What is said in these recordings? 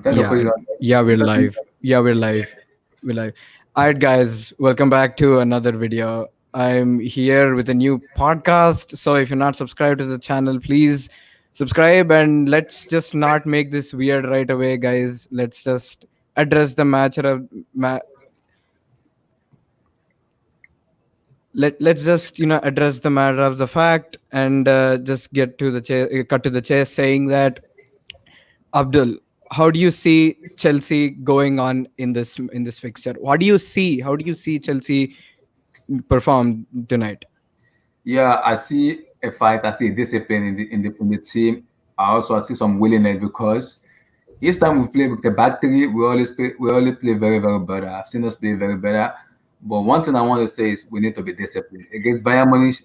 Thanks for putting Yeah, it on. yeah, we're live. Yeah, we're live. We're live. All right, guys, welcome back to another video. I'm here with a new podcast. So if you're not subscribed to the channel, please subscribe and let's just not make this weird right away, guys. Let's just address the let's just address the matter of the fact and just get to the cut to the chase, saying that Abdul, how do you see Chelsea going on in this fixture? What do you see? How do you see Chelsea perform tonight? Yeah, I see a fight. I see a discipline in the team. I see some willingness because each time we play with the back three, we always play very very better. I've seen us play very better. But one thing I want to say is we need to be disciplined against Bayern Munich.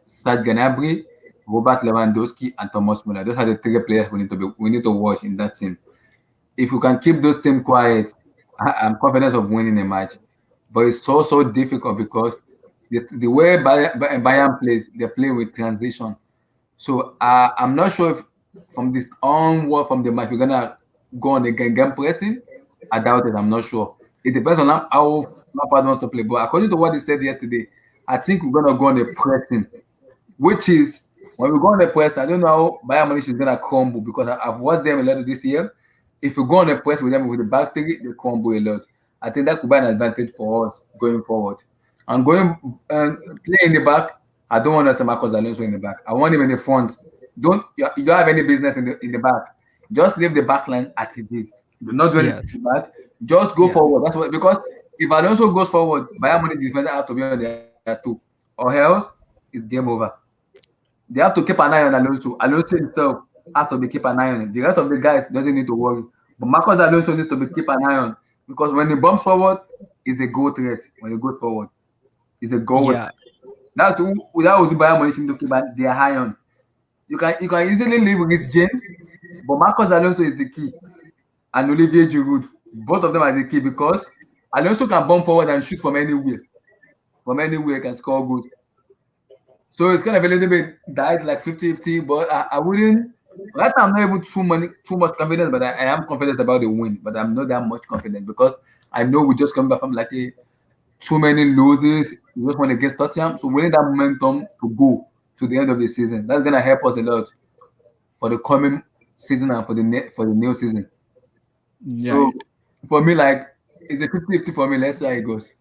Serge Gnabry, Robert Lewandowski, and Thomas Muller. Those are the three players we need to watch in that team. If you can keep those team quiet, I'm confident of winning a match. But it's so difficult because the way Bayern plays, they play with transition. So I'm not sure if from this onward from the match we're gonna go on again game pressing. I doubt it. I'm not sure. It depends on how Lampard wants to play. But according to what he said yesterday, I think we're gonna go on a pressing, which is when we go on the press. I don't know how Bayern Munich is gonna crumble because I've watched them a lot this year. If you go on the press with them with the back three, they crumble a lot. I think that could be an advantage for us going forward. And going and play in the back, I don't want to see Marcos Alonso in the back. I want him in the front. You don't have any business in the back. Just leave the back line as it is. Do not do anything Yes. in the back. Just go Yeah. forward. That's what because if Alonso goes forward, Bayern Munich defender have to be on there too, or else it's game over. They have to keep an eye on Alonso. Alonso himself has to be keep an eye on him. The rest of the guys doesn't need to worry. But Marcos Alonso needs to be keep an eye on because when he bumps forward, it's a goal threat. When he goes forward, it's a goal. Yeah. That was Bayern Munich to keep their eye on. You can easily leave with James, but Marcos Alonso is the key, and Olivier Giroud. Both of them are the key because Alonso can bump forward and shoot from anywhere. From anywhere, can score goals. So it's kind of a little bit died like 50-50, but I wouldn't. Right now, I'm not even too much confident, but I am confident about the win. But I'm not that much confident because I know we just come back from like too many losses. We just won against Tottenham, so we need that momentum to go to the end of the season. That's gonna help us a lot for the coming season and for the new season. So Right. for me, like it's a 50-50 for me. Let's see how it goes.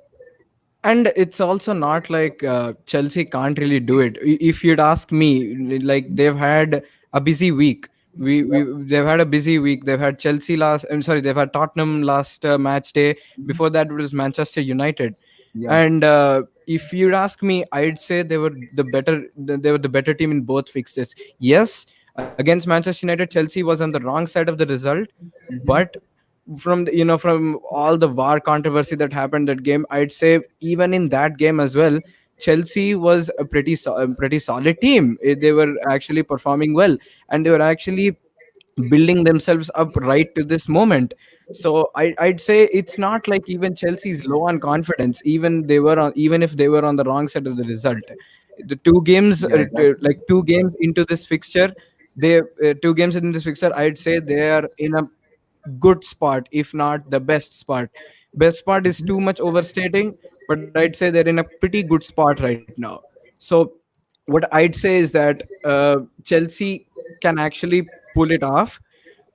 And it's also not like Chelsea can't really do it. If you'd ask me, like they've had a busy week. They've had a busy week. They've had Chelsea last. I'm sorry, they've had Tottenham last match day. Mhm. Before that, it was Manchester United. Yeah, And if you'd ask me, I'd say they were the better team in both fixtures. Yes, against Manchester United, Chelsea was on the wrong side of the result, hmm, but from all the VAR controversy that happened that game, I'd say even in that game as well, Chelsea was a pretty solid team. They were actually performing well, and they were actually building themselves up right to this moment. So I'd say it's not like even Chelsea's low on confidence. Even if they were on the wrong side of the result, the two games yeah, like two games into this fixture, they 2 games in this fixture, I'd say they are in a good spot, if not the best spot. Best spot is too much overstating, but I'd say they're in a pretty good spot right now. So what I'd say is that Chelsea can actually pull it off,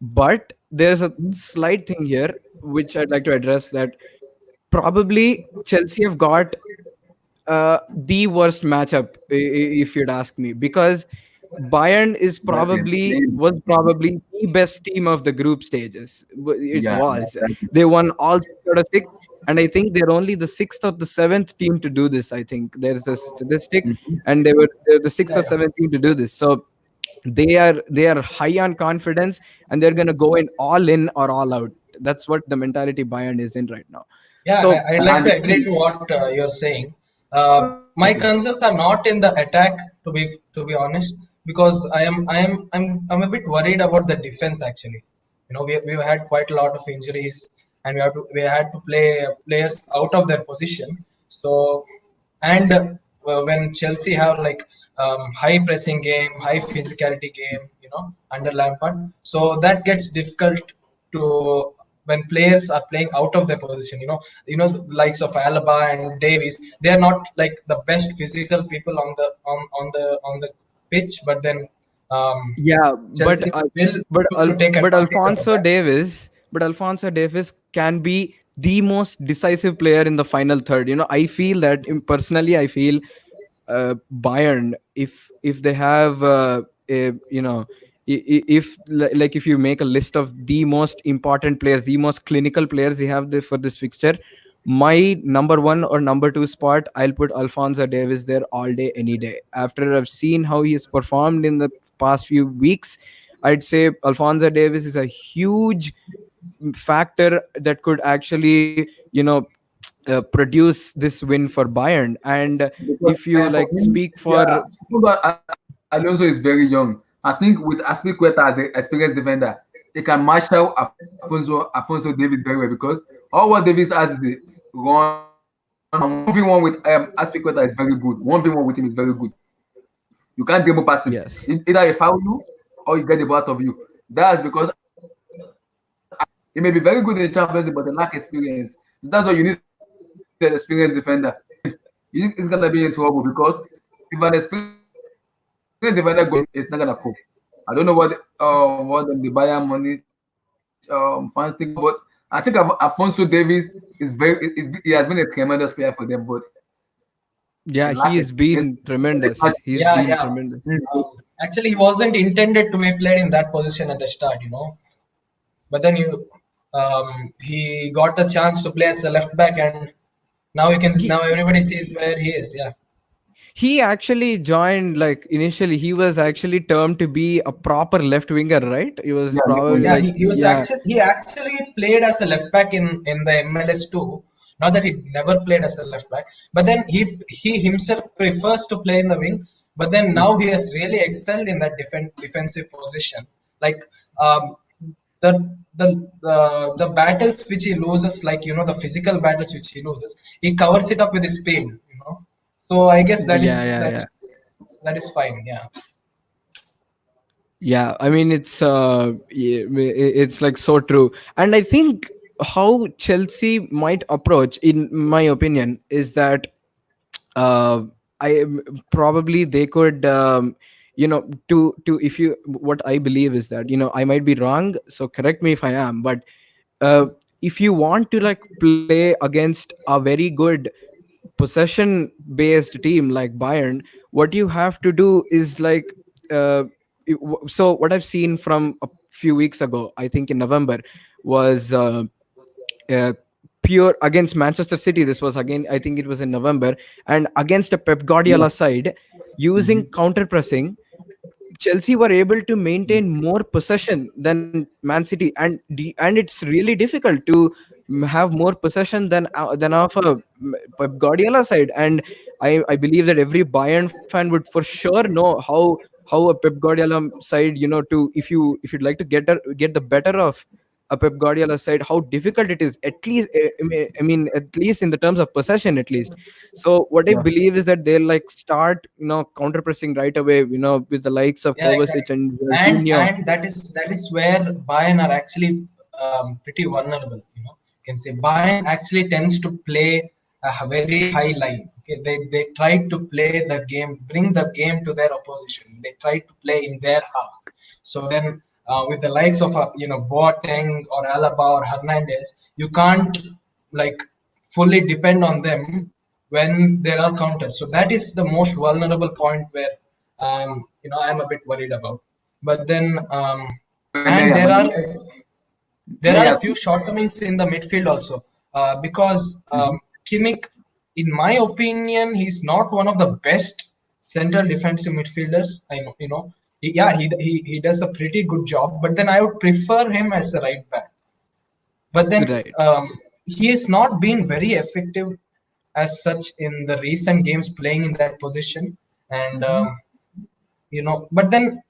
but there's a slight thing here which I'd like to address, that probably Chelsea have got the worst matchup, if you'd ask me, because Bayern definitely. was probably the best team of the group stages. It Yeah, was. that is. They won all 6 out of 6, and I think they're only the sixth or the seventh team to do this. I think there's a statistic, Mhm. and they're the sixth Yeah, or yeah. seventh team to do this. So they are high on confidence, and they're gonna go in all in or all out. That's what the mentality Bayern is in right now. Yeah, So I'd like And to agree to what you're saying. My okay. concerns are not in the attack, to be honest, because I'm a bit worried about the defense actually. We've had quite a lot of injuries, and we had to play players out of their position. So, and when Chelsea have like high pressing game, high physicality game, under Lampard, so that gets difficult to when players are playing out of their position. The likes of Alaba and Davies, they are not like the best physical people on the pitch, but then Yeah, but Chelsea will to take advantage of that. But Alfonso Davis can be the most decisive player in the final third. I feel that personally. I feel Bayern, if they have, if if you make a list of the most important players, the most clinical players they have for this fixture, my number one or number two spot, I'll put Alfonso Davis there all day, any day. After I've seen how he has performed in the past few weeks, I'd say Alfonso Davis is a huge factor that could actually, produce this win for Bayern. And Because if you for like him, speak yeah, for, Alonso is very young. I think with Aspilicueta as an experienced defender, he can marshal Alfonso Davis very well because all what Davis has is the run. And 1v1 with Aspilicueta is very good. 1v1 with him is very good. You can't dribble past him. yes, Either he foul you or you get the ball out of you. That's because he may be very good in the Champions League, but they lack experience. That's why you need an experienced defender. He's gonna be in trouble because if an experienced defender goes, it's not gonna cope. I don't know what the Bayern Munich fans think about, but I think Alfonso Davies he has been a tremendous player for them, but they yeah, lack he's experience. been tremendous. He's Yeah, been yeah. tremendous. Actually, he wasn't intended to be played in that position at the start. But then he got the chance to play as a left back, and now everybody sees where he is. Yeah, He actually joined, like, initially he was actually termed to be a proper left winger, right? He was Yeah, left probably winger. yeah. like, yeah, He actually played as a left back in the MLS too. Not that he never played as a left back, but then he himself prefers to play in the wing. But then now he has really excelled in that defensive position. Like um, the the battles which he loses, like the physical battles which he loses, he covers it up with his speed. So I guess that yeah, is yeah, that yeah. is that is fine. Yeah. Yeah, I mean, it's like so true. And I think how Chelsea might approach, in my opinion, is that uh I probably they could, to if you what I believe is that, I might be wrong, so correct me if I am, but uh if you want to like play against a very good possession based team like Bayern, what you have to do is like, uh, so what I've seen from a few weeks ago, I think in November, was uh, pure against Manchester City. This was again, I think it was in November, and against a Pep Yeah. Guardiola side, using Mhm. counter pressing, Chelsea were able to maintain more possession than Man City, and it's really difficult to have more possession than of a Pep Guardiola side. And I believe that every Bayern fan would for sure know how a Pep Guardiola side, to if you'd like to get the better of a Pep Guardiola side, how difficult it is, at least, I mean, at least in the terms of possession, at least. So what I Yeah. believe is that they'll like start, counter pressing right away, with the likes of Yeah, Kovacic exactly. and And Jorginho. and that is where Bayern are actually pretty vulnerable. You can say Bayern actually tends to play a very high line. Okay, they try to play the game, bring the game to their opposition. They try to play in their half. So then, with the likes of Boateng or Alaba or Hernandez, you can't like fully depend on them when there are counters. So that is the most vulnerable point where I'm a bit worried about. But then and Meyer, there are a Meyer few too. shortcomings in the midfield also, because Mhm. Kimmich, in my opinion, he's not one of the best central defensive midfielders. I know, he does a pretty good job, but then I would prefer him as a right back. But then Right. he has not been very effective as such in the recent games playing in that position. And Mhm. but then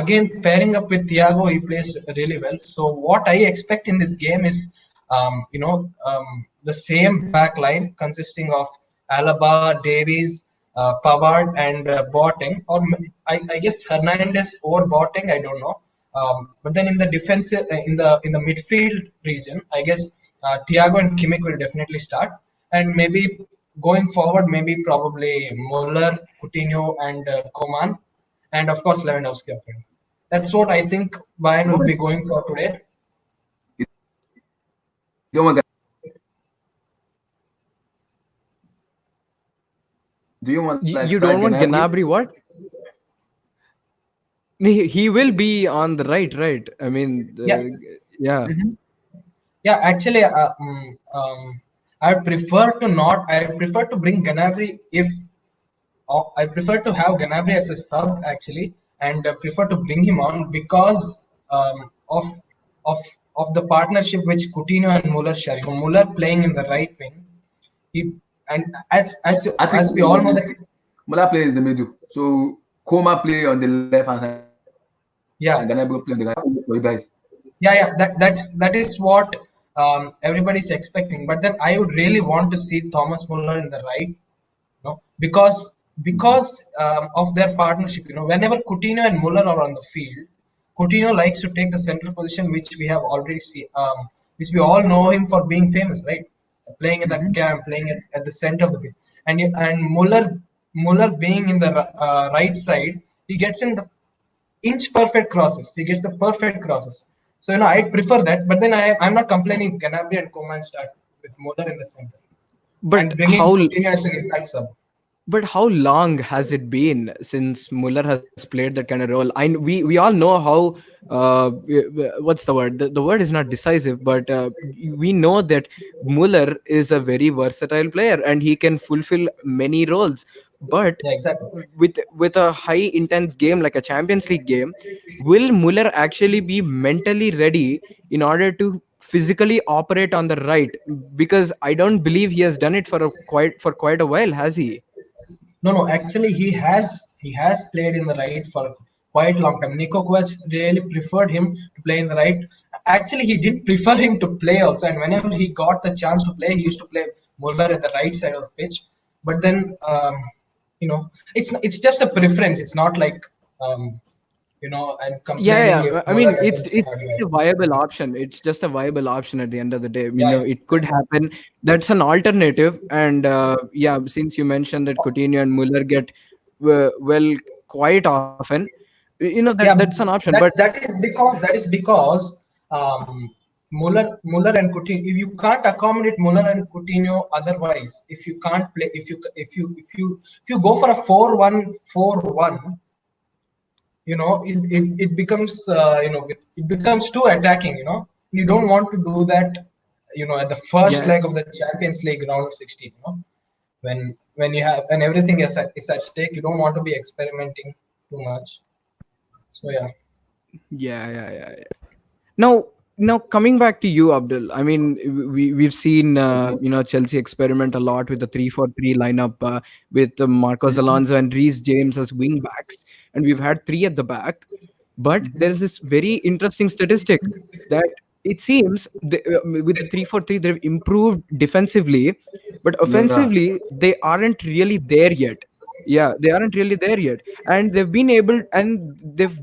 again, pairing up with Thiago, he plays really well. So what I expect in this game is the same back line consisting of Alaba, Davies, Pavard, and Boateng, or I guess Hernandez or Boateng, I don't know. But then in the defensive, in the midfield region, I guess Thiago and Kimmich will definitely start, and maybe going forward, maybe probably Muller, Coutinho, and Coman, and of course Lewandowski up front. That's what I think Bayern will be going for today. You don't want Do you want like You don't Saad want Gnabry? Gnabry? What? He will be on the right, right? I mean, Yeah, yeah. yeah. Actually, I prefer to not. I prefer to bring Gnabry if I prefer to have Gnabry as a sub actually, and prefer to bring him on because of of the partnership which Coutinho and Muller share. Muller playing in the right wing, he and I think as we all know that. Muller plays in the middle. So Koma play on the left hand side and Gnabry play on the right. Yeah, For you guys. yeah. That is what everybody's expecting. But then I would really want to see Thomas Muller in the right, because of their partnership. Whenever Coutinho and Muller are on the field, Coutinho likes to take the central position, which we have already seen, which we all know him for being famous, right? Playing at the camp, playing at the center of the pitch, and Muller being in the right side, he gets in the inch perfect crosses. He gets the perfect crosses. So I prefer that, but then I'm not complaining. Gnabry and Coman start with Muller in the center But and bringing how Coutinho as an impact sub. But how long has it been since Muller has played that kind of role? We all know how what's the word? The word is not decisive, but we know that Muller is a very versatile player and he can fulfill many roles. But Yeah, exactly. with a high intense game like a Champions League game, will Muller actually be mentally ready in order to physically operate on the right? Because I don't believe he has done it for quite a while, has he? No, no. Actually, he has played in the right for quite long time. Nico Kovac really preferred him to play in the right. Actually, he did prefer him to play also, and whenever he got the chance to play, he used to play Muller at the right side of the pitch. But then, it's just a preference. It's not like I'm complaining Yeah, if I Muller mean, doesn't it's start a well. viable option. It's just a viable option at the end of the day. Yeah, yeah, It could exactly. happen. That's an alternative. And yeah, since you mentioned that Coutinho and Muller get well quite often, that's Yeah, an option. But that is because Muller and Coutinho. If you can't accommodate Muller and Coutinho, otherwise, if you can't play, if you go for a 4-1-4-1, it becomes it becomes too attacking. You don't want to do that. At the first yeah, leg of the Champions League round of 16. When everything is at stake, you don't want to be experimenting too much. So yeah. yeah. Now coming back to you, Abdul. I mean, we've seen Chelsea experiment a lot with the 3-4-3 lineup with Marcos Alonso and Reece James as wing backs, and we've had three at the back. But there is this very interesting statistic that it seems with the 3-4-3 they've improved defensively, but Yeah. offensively they aren't really there yet. Yeah, they aren't really there yet, and they've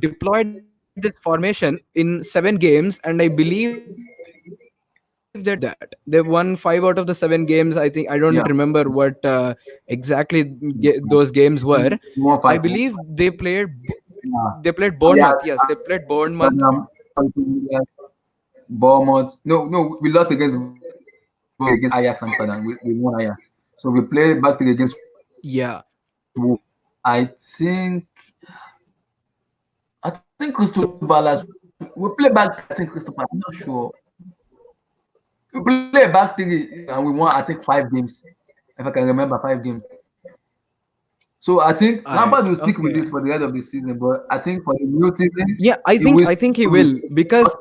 deployed this formation in 7 games, and I believe that they've won 5 out of the 7 games. I think I don't remember Yeah. what exactly those games were. You want I fight? believe Yeah. they played Yeah. Bournemouth. Yes, they played Bournemouth. Tottenham, Bournemouth. No, we lost against Ajax Amsterdam. We won Ajax. So we played back to against Yeah. Wolves. I think Crystal So Palace. We play back. I think Crystal Palace. I'm not sure. We play back three and we won. I think 5 games. If I can remember, 5 games. So I think I Lampard will stick with okay. this for the rest of the season. But I think for the new season, Yeah, he will I stick think he with will, because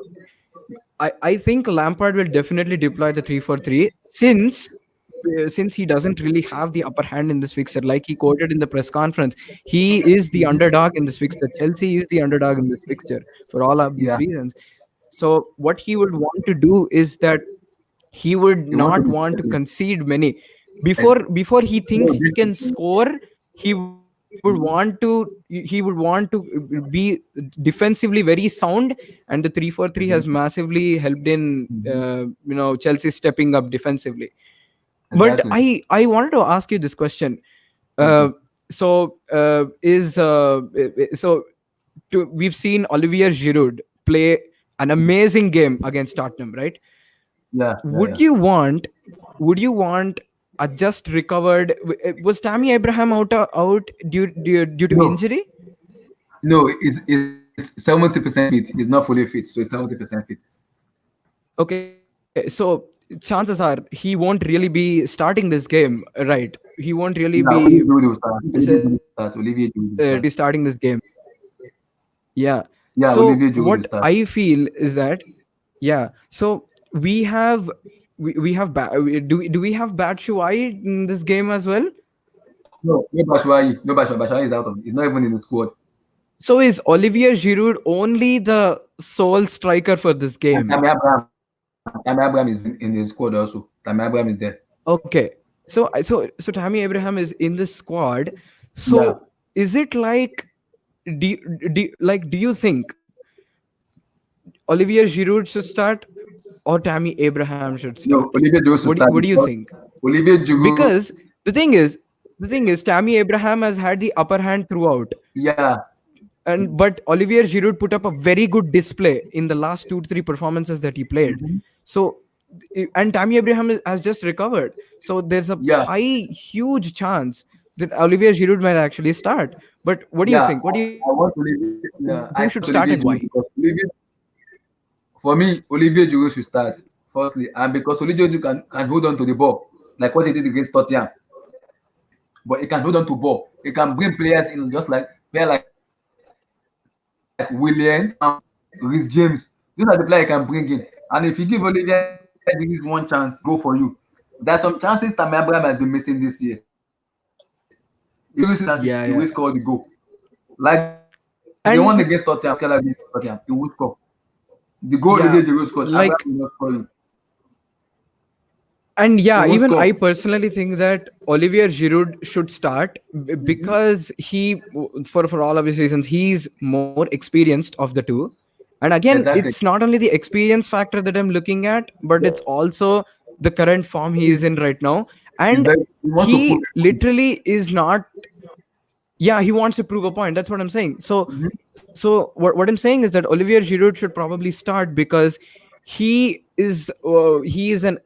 I think Lampard will definitely deploy the 3-4-3 since he doesn't really have the upper hand in this fixture. Like he quoted in the press conference, he is the underdog in this fixture. Chelsea is the underdog in this fixture for all of these yeah. reasons. So what he would want to do is that he would He want to not be want to second. concede many Like, before he thinks no, he can score. He will he would want to be defensively very sound, and the 3-4-3 has Mhm. massively helped in Mhm. Chelsea stepping up defensively. But Exactly. I wanted to ask you this question. Okay. uh, so is so we've seen Olivier Giroud play an amazing game against Tottenham, right? Yeah, yeah, would yeah. you want would you want a just recovered, was Tammy Abraham out due to No, injury? no, it's 70% fit. It's not fully fit, so it's 70% fit. Okay, so chances are he won't really be starting this game, right? He won't really Yeah, be Olivier Giroud will start. Olivier Giroud will start. Olivier Giroud will start. be starting this game. Yeah. Yeah, So Olivier Giroud will what start. I feel is that, yeah. So we have we have do we have Batshuayi in this game as well? No, no Batshuayi. No Batshuayi. Batshuayi is out of. He's not even in the squad. So is Olivier Giroud only the sole striker for this And game? Tammy Abraham. Tammy Abraham is in the squad also. Tammy Abraham is there. Okay. So Tammy Abraham is in the squad. Yeah. So is it like, do you think Olivier Giroud should start or Tammy Abraham should No, start? Olivier Giroud should What start do you because think? Olivier Giroud. Because the thing is Tammy Abraham has had the upper hand throughout. Yeah. And but Olivier Giroud put up a very good display in the last 2 to 3 performances that he played. Mhm. So and Tammy Abraham has just recovered. So there's a Yeah. huge chance that Olivier Giroud might actually start. But what do you Yeah. think? What do you I want Who Olivier. should start and Yeah, why? I want Olivier Giroud because Olivier. For me, Olivier Giroud should start firstly, and because Olivier Giroud can hold on to the ball like what he did against Tottenham. But he can hold on to ball. He can bring players in just like player like William, Rhys James. These are the players he can bring in. And if you give Olivier Giroud one chance, go for you. There are some chances Tammy Abraham has been missing this year. If you see chances, he will score the goal. Yeah, Like yeah. the one against Tottenham, Scalar against Tottenham, he will score. The goal Olivier Giroud scored, Abraham will not score you. Yeah, like, He and won't yeah, score. even I personally think that Olivier Giroud should start Mhm. because for all obvious reasons, he's more experienced of the two. And again, Exactly. it's not only the experience factor that I'm looking at, but it's also the current form he is in right now. He's And very, he wants to prove he a point. literally is not, yeah, he wants to prove a point. That's what I'm saying. Mhm. What I'm saying is that Olivier Giroud should probably start because he is an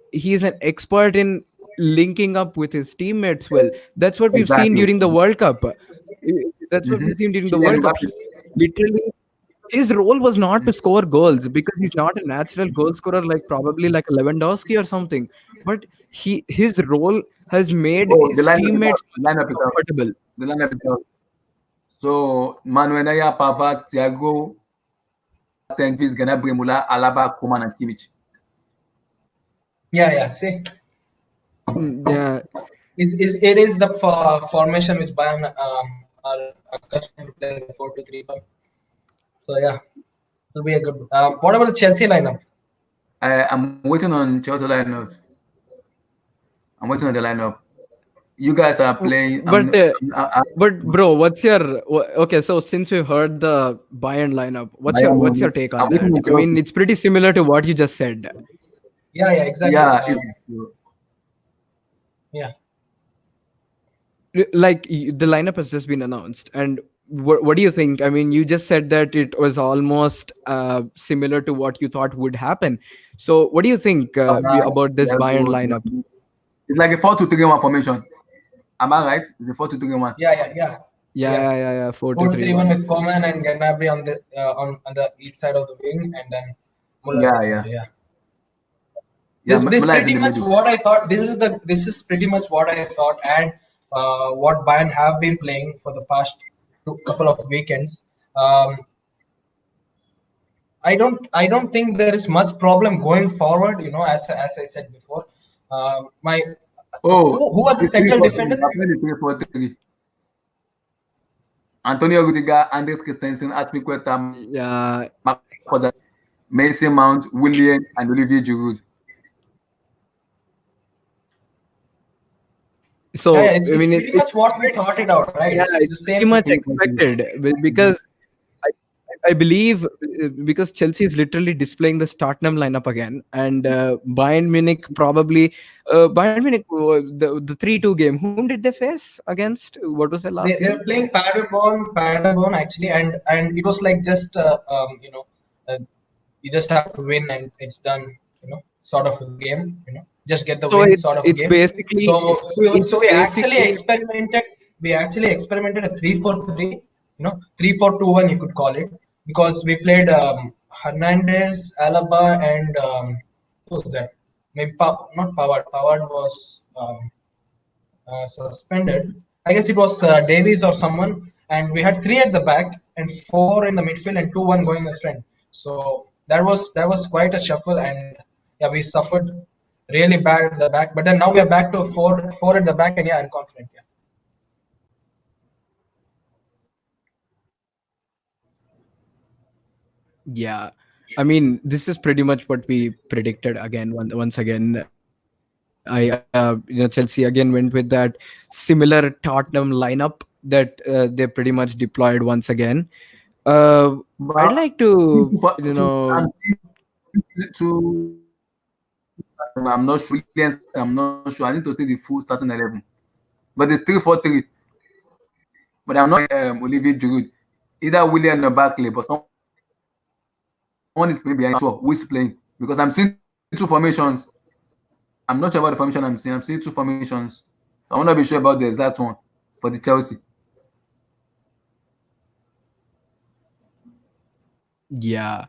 expert in linking up with his teammates well. That's what we've seen Exactly. during the World Cup. That's what Mm-hmm. we've seen during the Kylian World Cup. Mbappe. Literally, his role was not to score goals because he's not a natural goal scorer like probably like a Lewandowski or something. But his role has made Oh, the his lineup is out. teammates The lineup is out. comfortable. The lineup is out. So Manuel Neuer, Pavard, Thiago, Boateng, Vinicius, Gnabry, Müller, Alaba, Koeman, and Kimmich. Yeah, yeah. See, Yeah. it is the formation which Bayern are accustomed to playing, the 4-2-3-1. So yeah, it'll be a good. What about the Chelsea lineup? I'm waiting on Chelsea lineup. I'm waiting on the lineup. You guys are playing. But I'm but bro, okay? So since we've heard the Bayern lineup, what's your Bayern what's your Munich. take on I'm waiting that? on I mean, Chelsea. it's pretty similar to what you just said. Yeah, yeah, exactly. Yeah, Yeah. Like the lineup has just been announced, and what do you think? I mean, you just said that it was almost similar to what you thought would happen. So what do you think about this Bayern Thiago, lineup? it's like a 4-2-3-1 formation. Am I right? It's a 4-2-3-1. Yeah, yeah, yeah, Yeah, yeah. yeah, yeah, yeah. 4-3-1 4-2-3-1. with Coman and Gnabry on the each side of the wing, and then Muller Yeah, beside. yeah. Yeah. Yeah, This Müller is in pretty the much middle. what I thought. This is pretty much what I thought, and what Bayern have been playing for the past couple of weekends. Um, I don't think there is much problem going forward. As I said before, my Oh, who are the the three central four three. defenders? I've played the 3-4-3. Antonio Rudiger, Andres Christensen, Aspilicueta, Yeah. Marcos, Mason Mount, William, and Olivier Giroud. Yeah, yeah, So I it's mean, pretty much what we thought it out, right? yeah, It's the it's same pretty much thing. expected because I believe because Chelsea is literally displaying the Tottenham lineup again, and Bayern Munich probably Bayern Munich the 3-2 game. Whom did they face against? What was the last They game? were playing Paderborn actually, and it was like just uh, you just have to win and it's done, sort of a game, just get the So win sort of a it's game. basically So we actually basically experimented a 3-4-3, 3-4-2-1 you could call it, because we played Hernandez, Alaba, and who was that? Maybe not Pavard. Pavard was suspended. I guess it was Davies or someone, and we had three at the back and four in the midfield and 2-1 going in the front. So that was quite a shuffle, and yeah, we suffered really bad at the back. But then now we are back to four at the back, and yeah, I'm confident. Yeah. yeah. I mean, this is pretty much what we predicted again. Once again, Chelsea again went with that similar Tottenham lineup that they pretty much deployed once again. I'd But like to, I'm to I'm not sure. I'm not sure. I need to see the full starting 11. But it's 3-4-3. But I'm not Olivier Giroud. Either William or Barkley, but someone is playing behind. Sure, who is playing? Because I'm seeing two formations. I'm not sure about the formation I'm seeing. I'm seeing two formations. I want to be sure about the exact one for the Chelsea. yeah.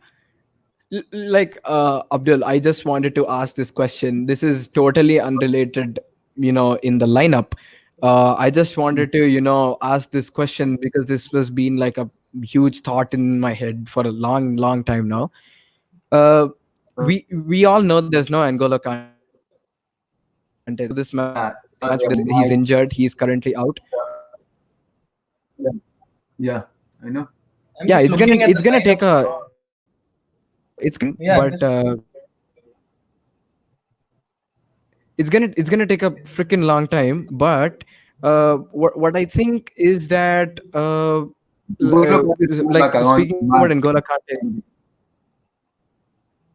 Like Abdul, I just wanted to ask this question. This is totally unrelated, in the lineup. I just wanted to, ask this question because this was been like a huge thought in my head for a long, long time now. Uh, we all know there's no N'Golo Kante this match because he's injured. He's currently out. My yeah, I know. I'm just Yeah, looking at the it's gonna take lineups a now. it's gonna Yeah, I'm but just it's gonna take a freaking long time. But what I think is that Golo Kante is coming like back around speaking about March. N'Golo Kante,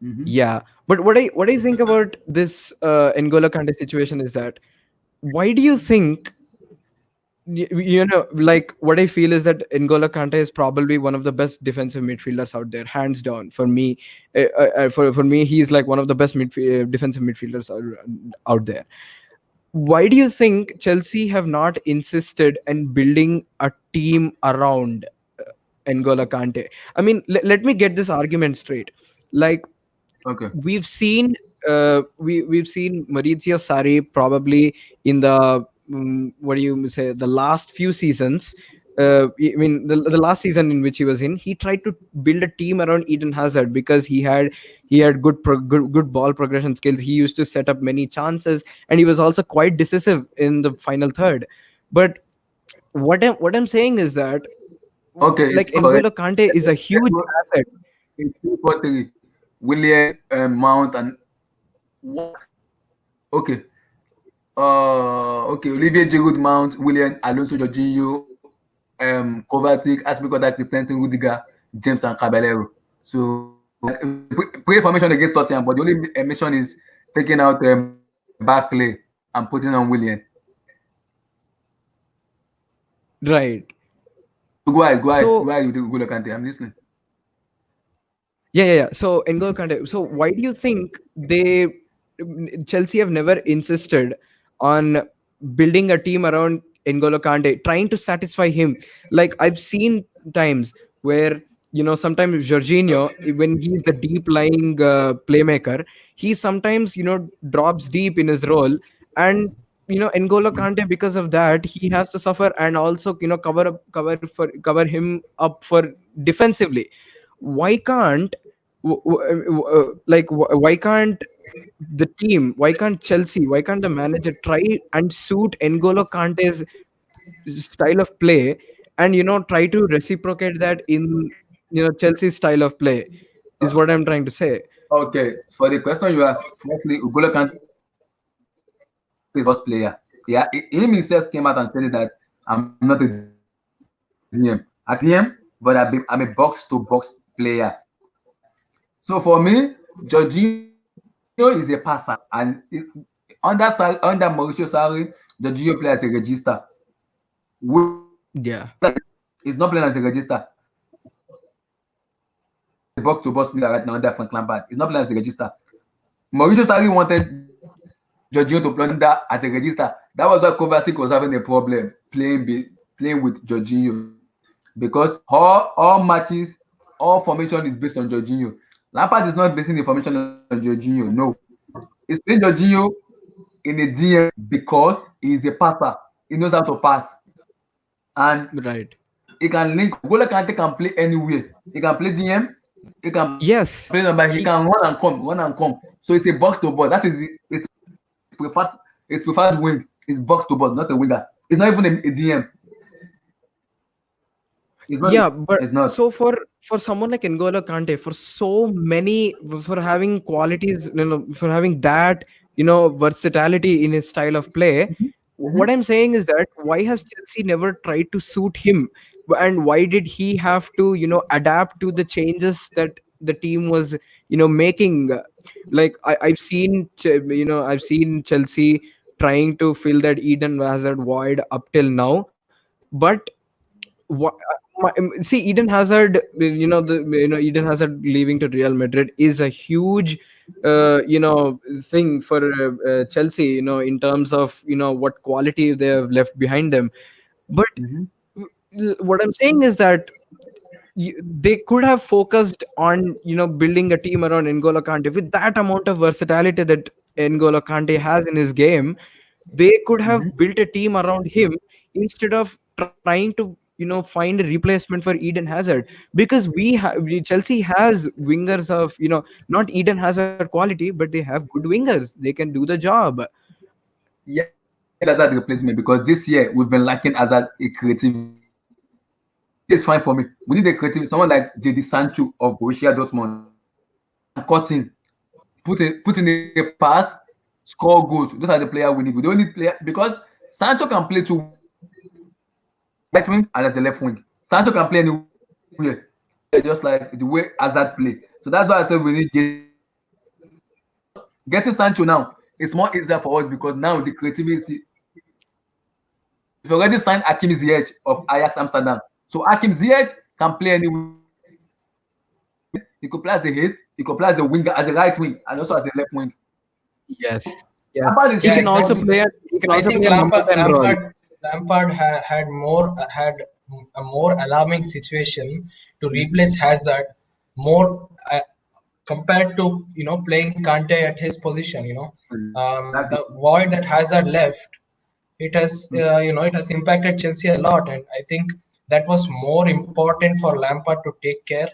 Mm-hmm. yeah. But what I think about this N'Golo Kante situation is that why do you think like what I feel is that N'Golo Kante is probably one of the best defensive midfielders out there, hands down. For me, for me, he's like one of the best defensive midfielders out there. Why do you think Chelsea have not insisted in building a team around N'Golo Kante? I mean, let me get this argument straight. Like Okay. we've seen we've seen Maurizio Sarri probably in the what do you say, the last few seasons. I mean the last season in which he was in, he tried to build a team around Eden Hazard because he had good ball progression skills. He used to set up many chances, and he was also quite decisive in the final third. But what I'm saying is that Okay, it's like still correct. N'Golo Kante is a Let's huge go. asset. It's 3-4-3. William, Mount, and what? Okay. Okay. Olivier Giroud, Mount, William, Alonso, Jorginho, Kovacic, Aspilicueta, Christensen, Rudiger, James, and Caballero. So play formation against Tottenham, but the only mission is taking out Barkley and putting on William. Right. So go ahead. Go So ahead with the N'Golo Kante. I'm listening. yeah. So N'Golo Kante. So why do you think Chelsea have never insisted on building a team around N'Golo Kante, trying to satisfy him? Like I've seen times where sometimes Jorginho, when he's the deep lying playmaker, he sometimes drops deep in his role, and N'Golo Kante, because of that, he has to suffer and also cover him up for defensively. Why can't why can't the team, why can't Chelsea, why can't the manager try and suit N'Golo Kante's style of play, and try to reciprocate that in Chelsea's style of play, is what I'm trying to say. Okay, for the question you asked, firstly, N'Golo Kante is the first player. Yeah, him himself came out and said that I'm not a DM. I can be a DM, but I'm a box to box player. So for me, Jorginho is a passer, and under under Mauricio Sarri, Jorginho plays as a register. Where Yeah. he's not playing as a register. He's a box to box player right now under Frank Lampard. He's not playing as a register. Mauricio Sarri wanted Jorginho to play under as a register. That was why Kovacic was having a problem playing with Jorginho because all matches, all formation is based on Jorginho. Lampard is not basing the formation on Jorginho. No, he's playing Jorginho in a DM because he's a passer. He knows how to pass, and Right. he can link. N'Golo Kante can play anywhere. He can play DM. He can play number. He Yes. can He run and come, run and come. So it's a box to box. That is his preferred wing. It's box to box, not a winger. It's not even a DM. It's not. Yeah, but It's not. so for someone like N'Golo Kante, for so many, for having qualities, for having that, versatility in his style of play, what Mhm. I'm saying is that why has Chelsea never tried to suit him, and why did he have to, adapt to the changes that the team was, making? Like I've seen Chelsea trying to fill that Eden Hazard void up till now, but see, Eden Hazard, Eden Hazard leaving to Real Madrid is a huge, thing for Chelsea, in terms of what quality they have left behind them. But Mhm. what I'm saying is that they could have focused on building a team around N'Golo Kante with that amount of versatility that N'Golo Kante has in his game. They could have Mhm. built a team around him instead of trying to find a replacement for Eden Hazard, because Chelsea has wingers of not Eden Hazard quality, but they have good wingers. They can do the job. Yeah, we need Hazard replacement because this year we've been lacking Hazard a creativity. This year is fine for me. We need a creativity. Someone like JD Sancho of Borussia Dortmund that can cut in, put in a pass, score goals. Those are the player we need. We don't need player because Sancho can play two ways. As a right wing and as a left wing. Sancho can play anywhere. Just like the way Hazard play. So that's why I said we need JD Sancho. Because getting Sancho now is more easier for us because now the creativity we've already signed Hakim Ziyech of Ajax Amsterdam. So Hakim Ziyech can play anywhere. He could play as a 10, he could play as a 8, he could play as a winger, as a right wing, and also as a left wing. Yes, yes. Lampard is He Yeah, saying can we also don't exactly. need. play. He can I also think play a number 10 role. Lampard had a more alarming situation to Mhm. replace Hazard more compared to playing Kante at his position. Exactly. The void that Hazard left, it has it has impacted Chelsea a lot, and I think that was more important for Lampard to take care.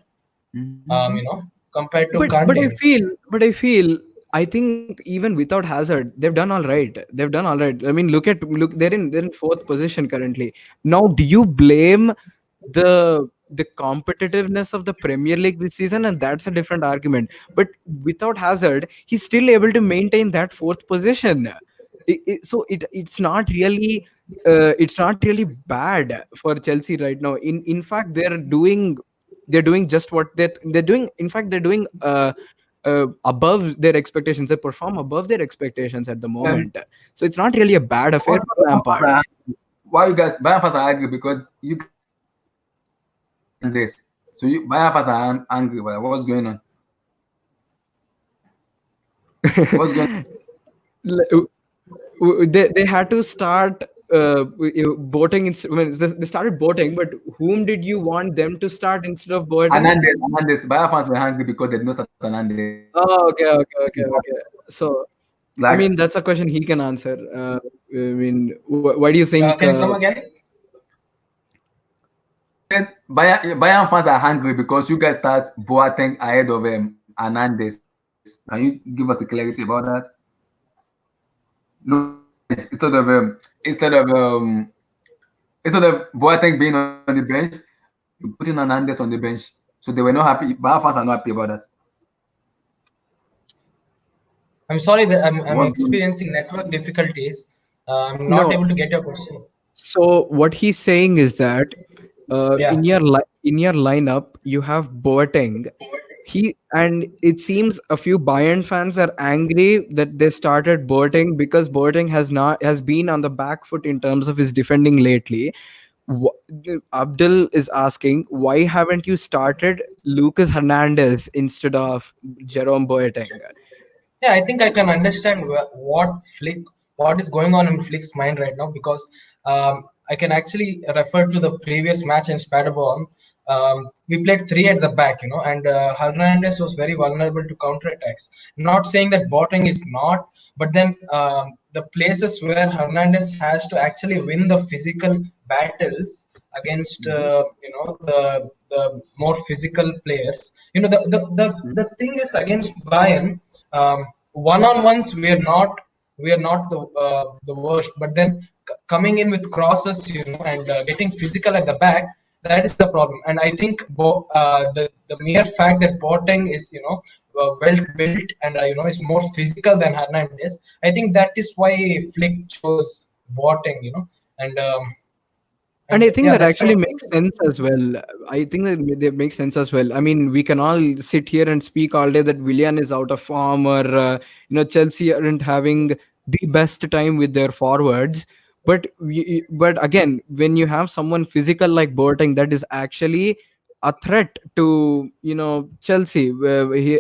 Mhm. Compared to But Kante. I think even without Hazard, they've done all right. They've done all right. I mean, look, they're in fourth position currently. Now, do you blame the competitiveness of the Premier League this season? And that's a different argument. But without Hazard, he's still able to maintain that fourth position. So it's not really bad for Chelsea right now. In fact, they're doing just what they're doing. In fact, they're doing above their expectations. They perform above their expectations at the And moment. So it's not really a bad affair what for Bayern fans Lampard. are angry? Why you guys Bayern fans are angry because you guys and this. So you Bayern fans are angry. What's going on? What's going They had to start voting. They started voting, but whom did you want them to start instead of on? voting? Hernandez. Bayern fans were angry because they did not start Hernandez. Oh, okay, okay, okay, okay. So, I Like mean, that's a question he can answer. I mean, why do you think? Can you come again? I said, Bayern fans are angry because you guys start Boateng ahead of Hernandez. Can you give us a clarity about that? Look, instead of Boateng being on the bench, you put in Hernandez on the bench. So they were not happy. Bayern fans are not happy about that. I'm sorry that I'm What's going experiencing network difficulties. I'm not No. able to get your question. So what he's saying is that Yeah. in your lineup you have Boateng. He and it seems a few Bayern fans are angry that they started Boateng because Boateng has been on the back foot in terms of his defending lately. Abdul is asking, why haven't you started Lucas Hernandez instead of Jerome Boateng? Yeah, I think I can understand what is going on in Flick's mind right now, because I can actually refer to the previous match in Paderborn. We played three at the back, and Hernandez was very vulnerable to counterattacks. Not saying that Boateng is not, but then the places where Hernandez has to actually win the physical battles against Mhm. the more physical players. The thing is, against Bayern, one-on-ones we are not the worst, but then coming in with crosses, and getting physical at the back, that is the problem. And I think the mere fact that Boateng is well built, and is more physical than Hernandez, I think that is why Flick chose Boateng, and And I think yeah, that that's actually what. makes sense as well. I think that they make sense as well. I mean, we can all sit here and speak all day that Willian is out of form, or Chelsea aren't having the best time with their forwards. But again, when you have someone physical like Boateng, that is actually a threat to Chelsea.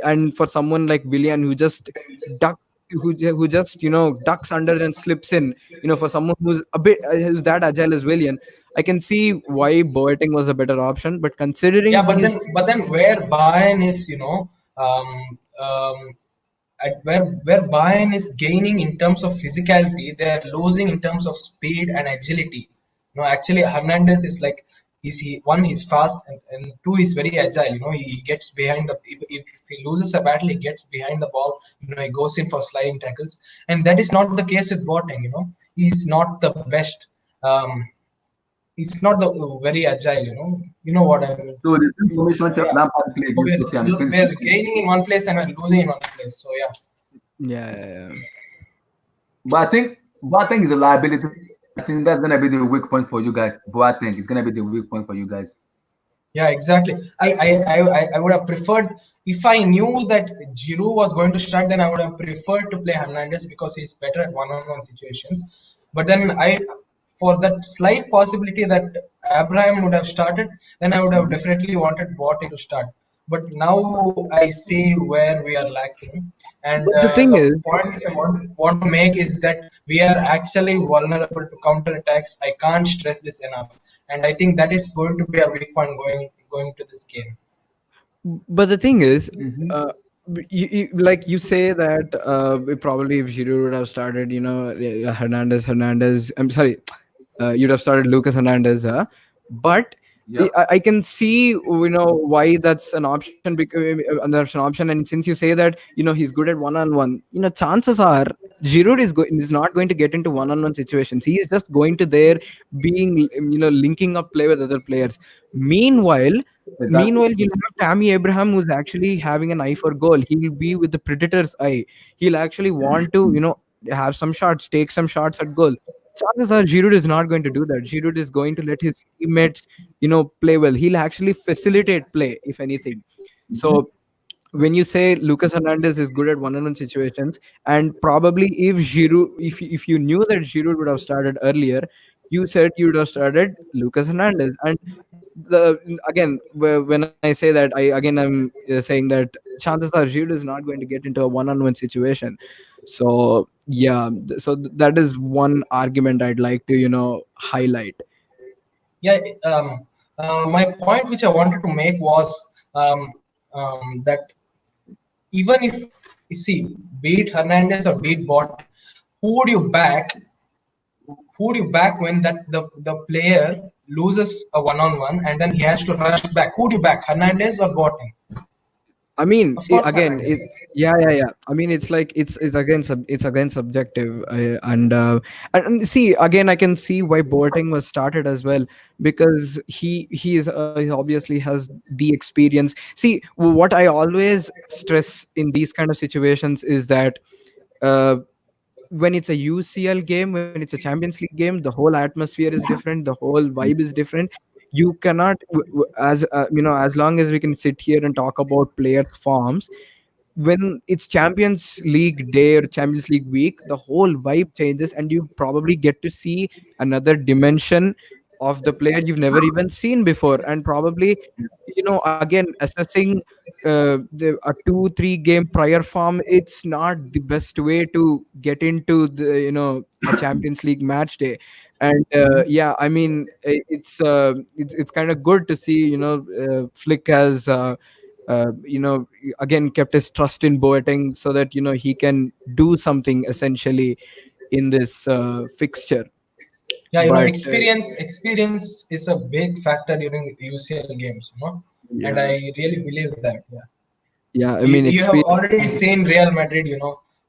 And for someone like Willian who just duck, who just ducks under and slips in. For someone who's a bit who's that agile as Willian, I can see why Boateng was a better option, but considering Yeah, but he's then where Bayern is, um, um, where Bayern is gaining in terms of physicality, they are losing in terms of speed and agility. Actually, Hernandez is like, he's fast, and two, he's very agile. He gets behind the, if he loses a battle, he gets behind the ball. He goes in for sliding tackles, and that is not the case with Boateng. He's not the best. Um, he's not the very agile. You know what I mean to So say. the same formation So yeah, Lampard played so against Tottenham is going to we're be. gaining in one place and we're losing in one place. So yeah. yeah, yeah, yeah. Boateng is a liability for us. I think that's gonna be the weak point for you guys. Boateng is gonna be the weak point for you guys. Yeah, exactly. I would have preferred, if I knew that Giroud was going to start, then I would have preferred to play Hernandez because he's better at one-on-one situations. But then for that slight possibility that Abraham would have started, then I would have Mhm. definitely wanted Boateng to start. But now I see where we are lacking, and But the thing the is, point which I want to make is that we are actually vulnerable to counterattacks. I can't stress this enough, and I think that is going to be a weak point going to this game. but the thing is, Mhm. uh, like you say that probably if Giroud would have started, Hernandez. I'm sorry, you'd have started Lucas Hernandez. But Yep. I can see why that's an option, because that's an option. And since you say that he's good at one-on-one, chances are Giroud is not going to get into one-on-one situations. He is just going to there being linking up play with other players. Meanwhile, Exactly. Meanwhile, you'll have Tammy Abraham who's actually having an eye for goal. He'll be with the predator's eye. He'll actually want to, have some shots, take some shots at goal. Chances are Giroud is not going to do that. Giroud is going to let his teammates, play well. He'll actually facilitate play, if anything. Mhm. So when you say Lucas Hernandez is good at one-on-one situations, and probably if you knew that Giroud would have started earlier, you said you would have started Lucas Hernandez. And again, when I say that, I'm saying that chances are Giroud is not going to get into a one-on-one situation. So yeah, that is one argument I'd like to highlight. Yeah, my point which I wanted to make was, um, that even if you see, be it Hernandez or be it Boateng, who would you back? Who would you back when the player loses a one-on-one and then he has to rush back? Who would you back, Hernandez or Boateng? I mean, Of course, again, Hernandez. yeah, yeah, yeah. I mean, it's like it's again subjective, and see, again, I can see why Boateng was started as well, because he obviously has the experience. See, what I always stress in these kind of situations is that uh, when it's a UCL game, when it's a Champions League game, the whole atmosphere is different, the whole vibe is different. You cannot, as as long as we can sit here and talk about players' forms, when it's Champions League day or Champions League week, the whole vibe changes, and you probably get to see another dimension of the player you've never even seen before. And probably, again, assessing a 2-3 game prior form, it's not the best way to get into the a Champions League match day. And yeah, I mean, it's kind of good to see, Flick has again kept his trust in Boateng, so that he can do something essentially in this fixture. Yeah, But experience is a big factor during UCL games, and yeah, I really believe that. Yeah, yeah, I mean, you have experience. already seen Real Madrid,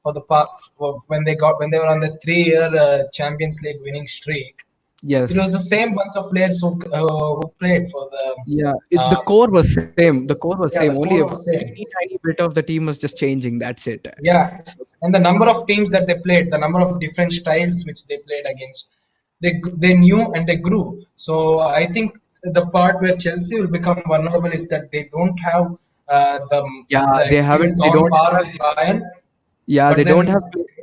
for the past when they were on the 3 year Champions League winning streak. It was Yes. the same bunch of players who played for the Yeah, the um, core was same. The core was same. yeah, the Only a core was same. teeny tiny bit of the team was just changing. That's it. Yeah, So, and the number of teams that they played, the number of different styles which they played against, they knew and they grew. So I think the part where Chelsea will become vulnerable is that they don't have yeah, the they haven't. experience They on don't par have. with Bayern. Yeah, But then,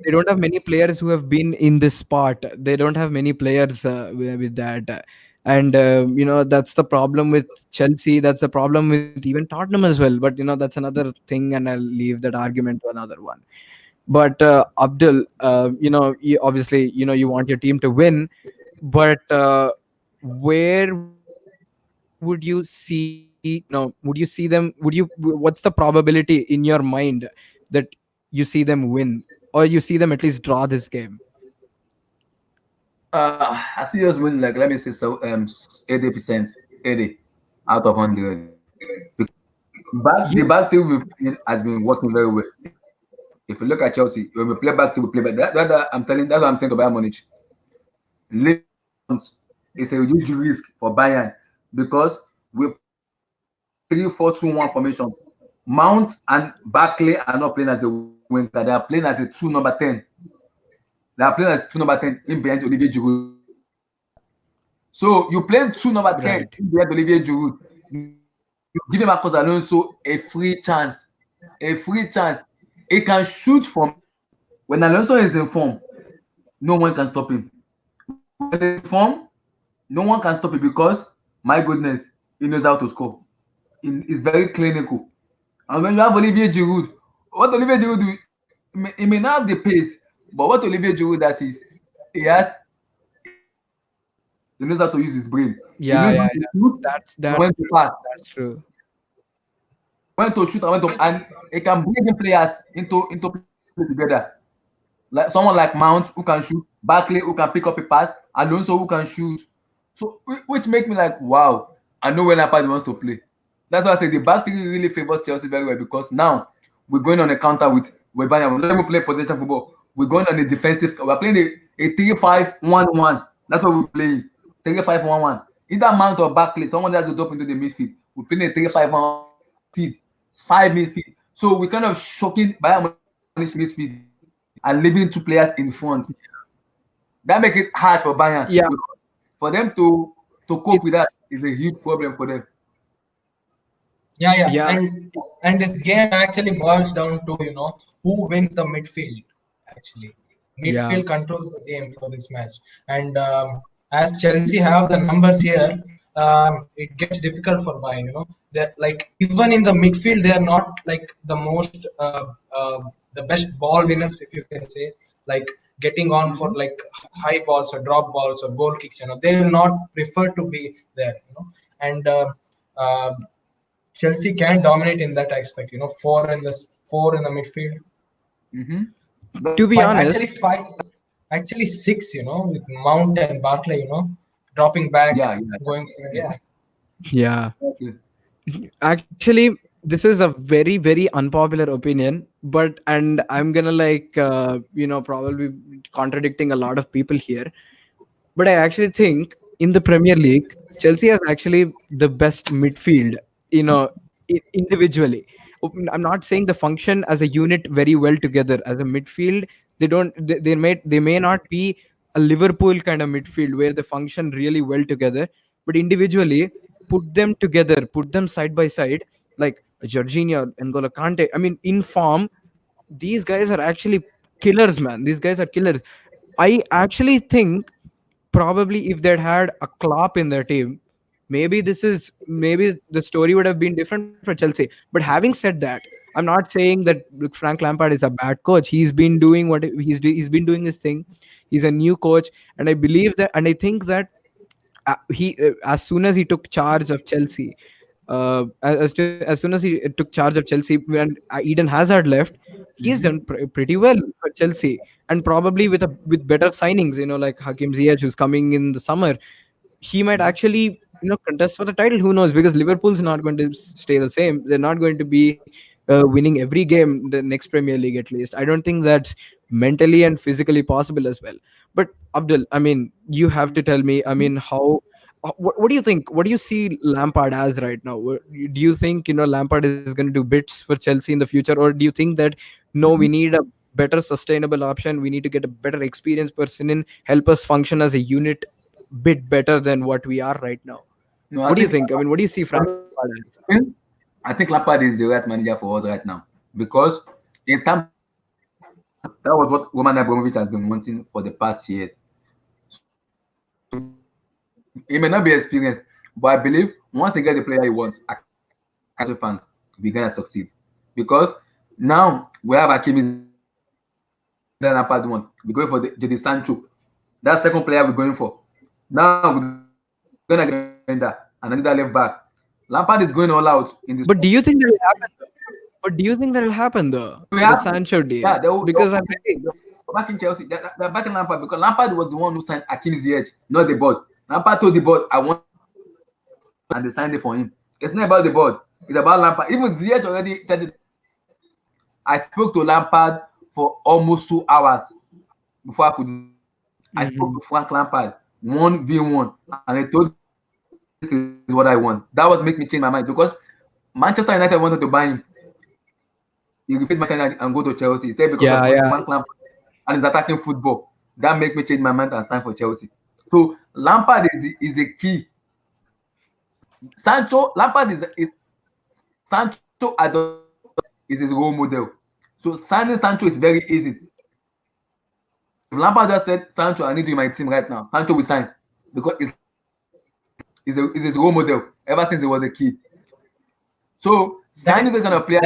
they don't have many players who have been in this spot. They don't have many players with that. And that's the problem with Chelsea. That's the problem with even Tottenham as well. But that's another thing, and I'll leave that argument to another one. But Abdul, obviously, you want your team to win, but where would you see, would you see them? What's the probability in your mind that you see them win, or you see them at least draw this game? I see us win like, let me say, so 80%, 80 out of 100. The You, back three has been working very well. If you look at Chelsea, when we play back three, we play back. That's what I'm telling. That's what I'm saying to Bayern Munich. Leaving Mount is a huge risk for Bayern because we play a 3-4-2-1 formation. Mount and Barkley are not playing as a winger; they are playing as a two number 10. They are playing as two number 10 in behind Olivier Giroud. So you play two number 10 right? in behind Olivier Giroud. You give him Marcos Alonso a free chance. A free chance. He can shoot from when Alonso is in form, no one can stop him. When he's in form, no one can stop him because, my goodness, he knows how to score. He's very clinical. And when you have Olivier Giroud, what Olivier Giroud do, he may not have the pace, but what Olivier Giroud does is he has he knows how to use his brain. He knows when to shoot Yeah, yeah, and yeah. when to pass. That's true. That's true. When to shoot and when to, and he can bring in players into play together. Like someone like Mount who can shoot, Barkley who can pick up a pass, Alonso who can shoot. So which make me like, wow, I know when Lampard wants to play. That's why I say the back three really favors Chelsea very well because now we're going on a counter with Bayern. We're not even playing possession football. We're going on a defensive. We're playing a 3-5-1-1. That's what we're playing. 3-5-1-1. Either Mount or Barkley, someone has to drop into the midfield. We're playing a 3-5-1 midfield, 5 midfield. So we're kind of shocking Bayern Munich midfield and leaving two players in front. That makes it hard for Bayern. Yeah, For them to cope with that it's is a huge problem for them. yeah, yeah, and this game actually boils down to who wins the midfield. Actually, yeah, midfield controls the game for this match, and as Chelsea have the numbers here, it gets difficult for Bayern. That like even in the midfield, they are not like the most the best ball winners, if you can say, like getting on for Mhm. like high balls or drop balls or goal kicks. They will not prefer to be there. And uh, Chelsea can dominate in that aspect. Four in the midfield. Mhm. That's to be true. Five, honest. actually five, actually six. with Mount and Barkley. Dropping Yeah, back, yeah, going for yeah. yeah, Yeah, Okay. actually, this is a very very unpopular opinion, but and I'm gonna like probably contradicting a lot of people here. But I actually think in the Premier League, Chelsea has actually the best midfield, individually. I'm not saying the function as a unit very well together as a midfield. They may not be a Liverpool kind of midfield where they function really well together, but individually put them together, put them side by side, like Jorginho and N'Golo Kante. I mean, in form, these guys are actually killers, man. These guys are killers. I actually think probably if they'd had a Klopp in their team, maybe the story would have been different for Chelsea. But having said that, I'm not saying that look, Frank Lampard is a bad coach. He's been doing he's been doing his thing. He's a new coach, and I believe that, and I think that he as soon as he took charge of Chelsea, as soon as he took charge of Chelsea when Eden Hazard left, he's done pretty well for Chelsea, and probably with better signings, like Hakim Ziyech who's coming in the summer, he might actually contest for the title. Who knows? Because Liverpool's not going to stay the same. They're not going to be winning every game the next Premier League at least. I don't think that's mentally and physically possible as well. But Abdul, I mean, you have to tell me. I mean, what do you think? What do you see Lampard as right now? Do you think Lampard is going to do bits for Chelsea in the future, or do you think that no, we need a better sustainable option? We need to get a better experienced person in, help us function as a unit bit better than what we are right now. No, What do you think? I mean, what do you see Frank Lampard as? I think Lampard is the right manager for us right now because in terms that was what Roman Abramovich has been wanting for the past years. He may not be experienced, but I believe once he gets the player he wants, as fans, we're gonna succeed. Because now we have Hakimi Lampard one. We're going for the Jadon Sancho. That second player we're going for. Now we're gonna get that and another left back. Lampard is going all out in this. But do you think that will happen? But do you think that will happen though? The Sancho deal? Yeah, Because I'm back in Chelsea, they're back in Lampard because Lampard was the one who signed Hakim Ziyech, not the board. Lampard told the board, I want, and they signed it for him. It's not about the board. It's about Lampard. Even Ziyech already said it. I spoke to Lampard for almost 2 hours before I could. I spoke to Frank Lampard 1v1, and I told this is what I want. That was make me change my mind because Manchester United wanted to buy him. He refused Manchester United and go to Chelsea. He said because of Frank Lampard and his attacking football. That make me change my mind and sign for Chelsea. So Lampard is the key. Lampard is Sancho is his role model. So signing Sancho is very easy. If Lampard just said, Sancho, I need you in my team right now, Sancho will sign because it's his role model ever since he was a kid. So signing this kind of player.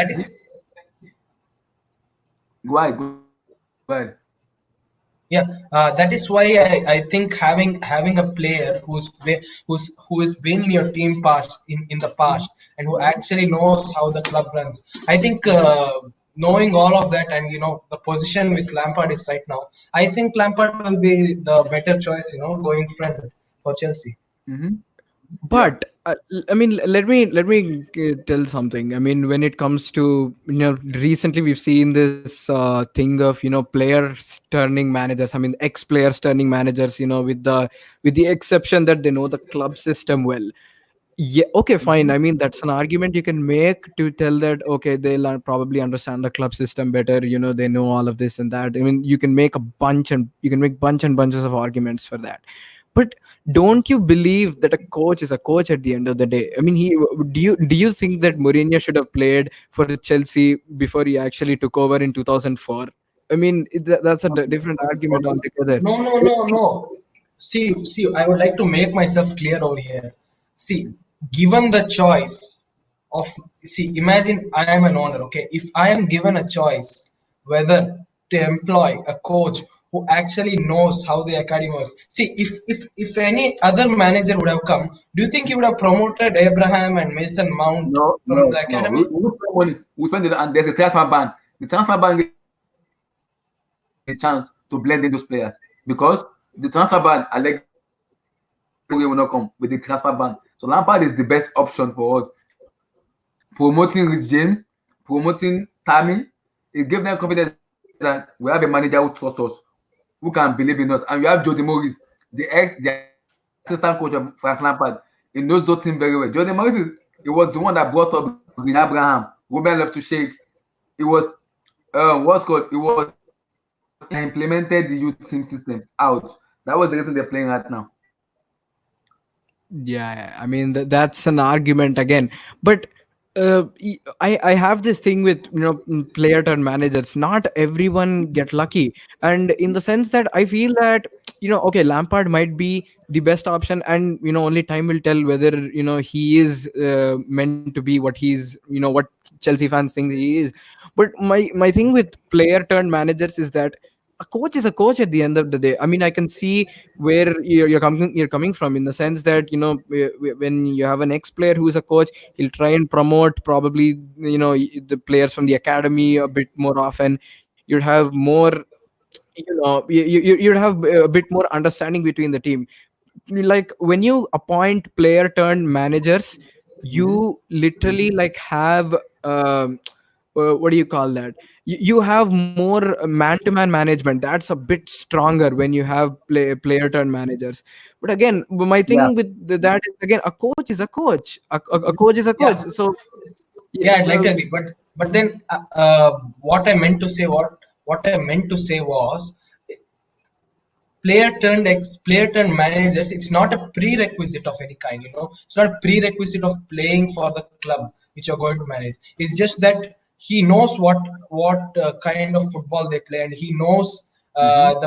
Go ahead. Yeah, that is why I think having a player who has been in your team in the past and who actually knows how the club runs. I think knowing all of that and the position which Lampard is right now, I think Lampard will be the better choice. Going front for Chelsea. Mm-hmm. But I mean, let me tell something. I mean, when it comes to recently we've seen this thing of players turning managers. I mean, ex-players turning managers. With the exception that they know the club system well. Yeah, okay, fine. I mean, that's an argument you can make to tell that okay, they'll probably understand the club system better. They know all of this and that. I mean, you can make bunch and bunches of arguments for that. But don't you believe that a coach is a coach at the end of the day? I mean, do you think that Mourinho should have played for Chelsea before he actually took over in 2004? I mean, that's a different argument altogether. No. See, I would like to make myself clear over here. See, given the choice imagine I am an owner, okay? If I am given a choice whether to employ a coach who actually knows how the academy works. See, if any other manager would have come, do you think he would have promoted Abraham and Mason Mount from the academy? We spend it, and there's a transfer ban. The transfer ban gives a chance to blend in those players because the transfer ban, Alex will not come with the transfer ban. So Lampard is the best option for us. Promoting Rich James, promoting Tammy, it gives them confidence that we have a manager who trusts us, who can believe in us. And we have Jody Morris, the assistant coach of Frank Lampard. He knows those team very well. Jody Morris was the one that brought up with Abraham, Ruben Loftus-Cheek. It was It was and implemented the youth team system out. That was the reason they're playing right now. Yeah, I mean that's an argument again, but I have this thing with player turn managers. Not everyone get lucky, and in the sense that I feel that okay, Lampard might be the best option, and only time will tell whether he is meant to be what he's what Chelsea fans think he is. But my thing with player turn managers is that a coach is a coach at the end of the day. I mean, I can see where you're coming from, in the sense that when you have an ex-player who is a coach, he'll try and promote probably the players from the academy a bit more often. You'd have more, you'd have a bit more understanding between the team. Like when you appoint player turned managers, Hmm. you literally like have what do you call that, you have more man to man management. That's a bit stronger when you have player turned managers. But again, my Yeah. thing with that is, again, a coach is a coach, a coach is a coach. Yeah, So yeah, yeah, I'd like to agree, but then what I meant to say, what I meant to say was player turned managers. It's not a prerequisite of any kind, it's not a prerequisite of playing for the club which you're going to manage. It's just that he knows what kind of football they play, and he knows Hmm.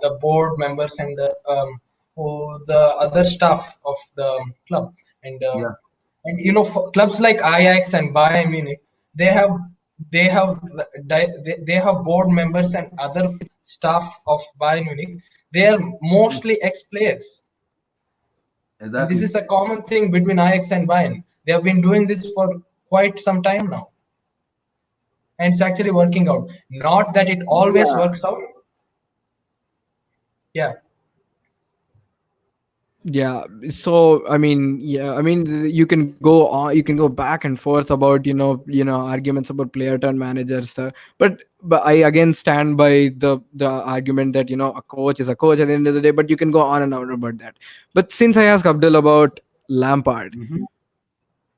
the board members and the other staff of the club. And for clubs like Ajax and Bayern Munich, they have they have board members and other staff of Bayern Munich. They are mostly ex-players, and this Exactly. is a common thing between Ajax and Bayern. They have been doing this for quite some time now, and it's actually working out. Not that it always Yeah. works out. Yeah, yeah, so I mean, yeah, I mean, you can go on, you can go back and forth about arguments about player turn managers, but I again stand by the argument that a coach is a coach at the end of the day. But you can go on and on about that. But since I asked Abdul about Lampard, Hmm.